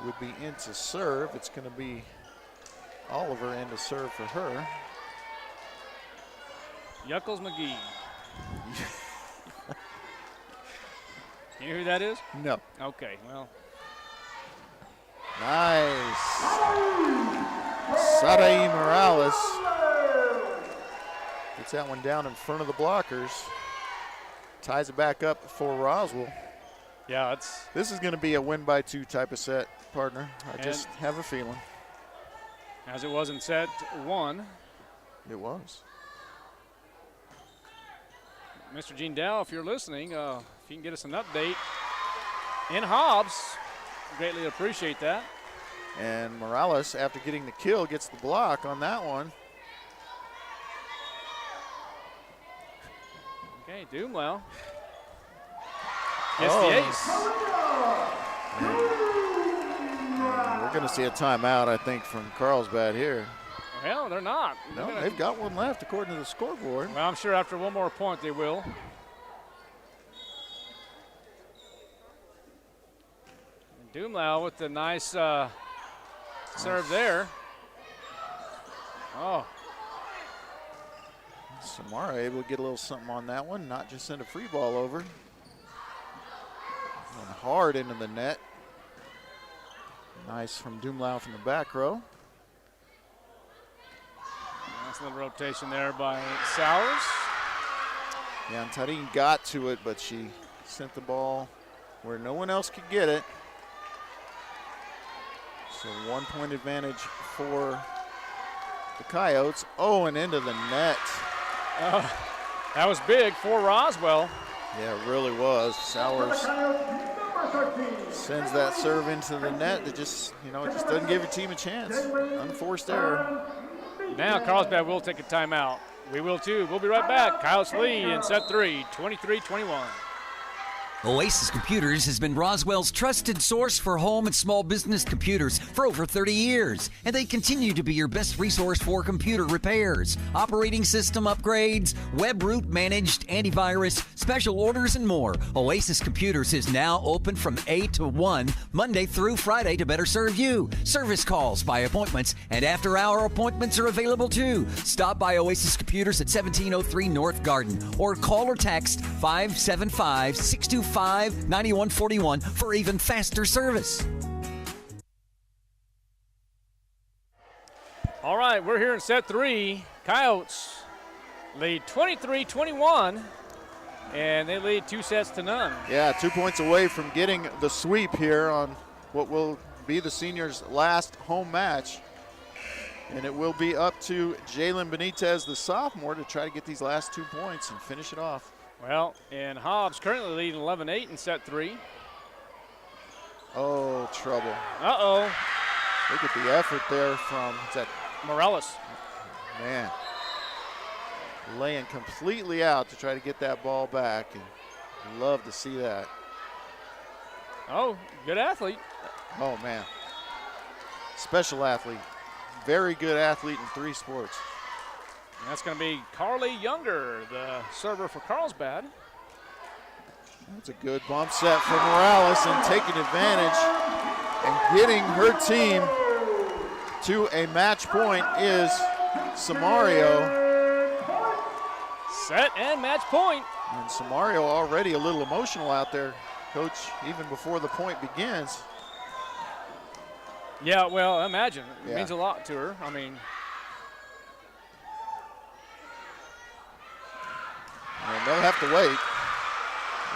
would be in to serve. It's going to be Oliver in to serve for her. Yuckles McGee. You know who that is? No. Okay, well. Nice. Sarai Morales Gets that one down in front of the blockers. Ties it back up for Roswell. Yeah, this is going to be a win by 2 type of set, partner. I just have a feeling. As it was in set 1. It was. Mr. Gene Dow, if you're listening, if you can get us an update in Hobbs, greatly appreciate that. And Morales, after getting the kill, gets the block on that one. Okay, Doomlow gets the ace. We're going to see a timeout, I think, from Carlsbad here. Well, they're not. No, they've got one left according to the scoreboard. Well, I'm sure after one more point they will. And Doomlow with the nice serve there. Oh. Samara able to get a little something on that one, not just send a free ball over. And hard into the net. Nice from Doomlow from the back row. Nice little rotation there by Sowers. Yeah, and Tareen got to it, but she sent the ball where no one else could get it. So 1 point advantage for the Coyotes. Oh, and into the net. That was big for Roswell. Yeah, it really was. Sowers sends that serve into the net. It just, it just doesn't give your team a chance. Unforced error. Now Carlsbad will take a timeout. We will too. We'll be right back. Coyotes lead in set 3, 23-21. Oasis Computers has been Roswell's trusted source for home and small business computers for over 30 years, and they continue to be your best resource for computer repairs, operating system upgrades, web root managed antivirus, special orders, and more. Oasis Computers is now open from 8 to 1, Monday through Friday to better serve you. Service calls by appointments and after-hour appointments are available too. Stop by Oasis Computers at 1703 North Garden or call or text 575-625-9141 for even faster service. All right, we're here in set 3. Coyotes lead 23-21, and they lead 2-0. Yeah, 2 points away from getting the sweep here on what will be the seniors' last home match. And it will be up to Jalen Benitez, the sophomore, to try to get these last 2 points and finish it off. Well, and Hobbs currently leading 11-8 in set 3. Oh, trouble. Uh-oh. Look at the effort there from, is that Morales? Man. Laying completely out to try to get that ball back. And love to see that. Oh, good athlete. Oh, man. Special athlete. Very good athlete in 3 sports. And that's going to be Carly Younger, the server for Carlsbad. That's a good bump set for Morales, and taking advantage and getting her team to a match point is Samario. Set and match point. And Samario already a little emotional out there, Coach, even before the point begins. Yeah, well, imagine. It Yeah. means a lot to her. I mean, and they'll have to wait.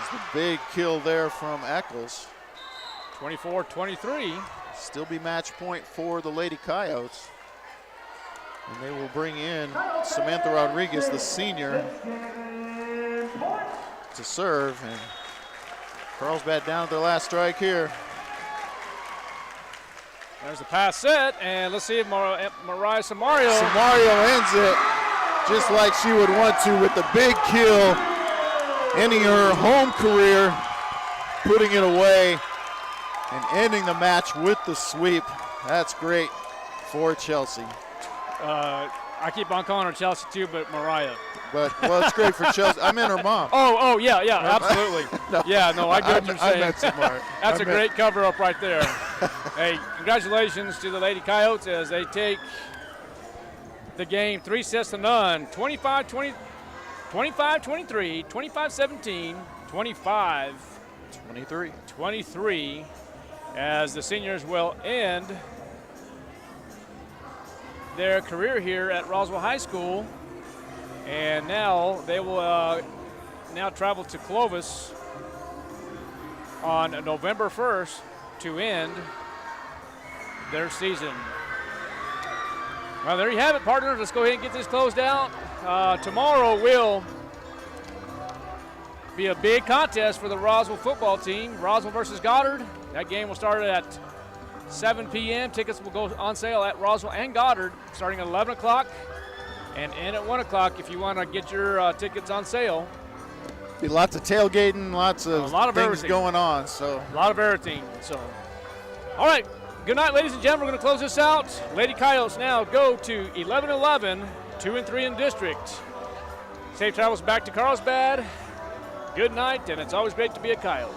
It's the big kill there from Eccles. 24-23. Still be match point for the Lady Coyotes. And they will bring in Samantha Rodriguez, the senior, to serve. And Carlsbad down at their last strike here. There's the pass set, and let's see if Mariah Samario. Samario ends it just like she would want to with the big kill, ending her home career, putting it away, and ending the match with the sweep. That's great for Chelsea. I keep on calling her Chelsea too, but Mariah. But, well, it's great for Chelsea. I meant her mom. Oh, yeah, absolutely. No, yeah, no, I get what you're saying. I meant Samara. That's a great cover-up right there. Hey, congratulations to the Lady Coyotes as they take the game 3-0, 25-20, 25-23, 25-17, 25-23, as the seniors will end their career here at Roswell High School And now they will now travel to Clovis on November 1st to end their season. Well, there you have it, partners. Let's go ahead and get this closed out. Tomorrow will be a big contest for the Roswell football team. Roswell versus Goddard. That game will start at 7 p.m. Tickets will go on sale at Roswell and Goddard starting at 11 o'clock and end at 1 o'clock if you want to get your tickets on sale. Be lots of tailgating, lots of things everything going on. So a lot of everything. So, all right. Good night, ladies and gentlemen. We're going to close this out. Lady Coyotes now go to 11-11, 2-3 in district. Safe travels back to Carlsbad. Good night, and it's always great to be a Coyote.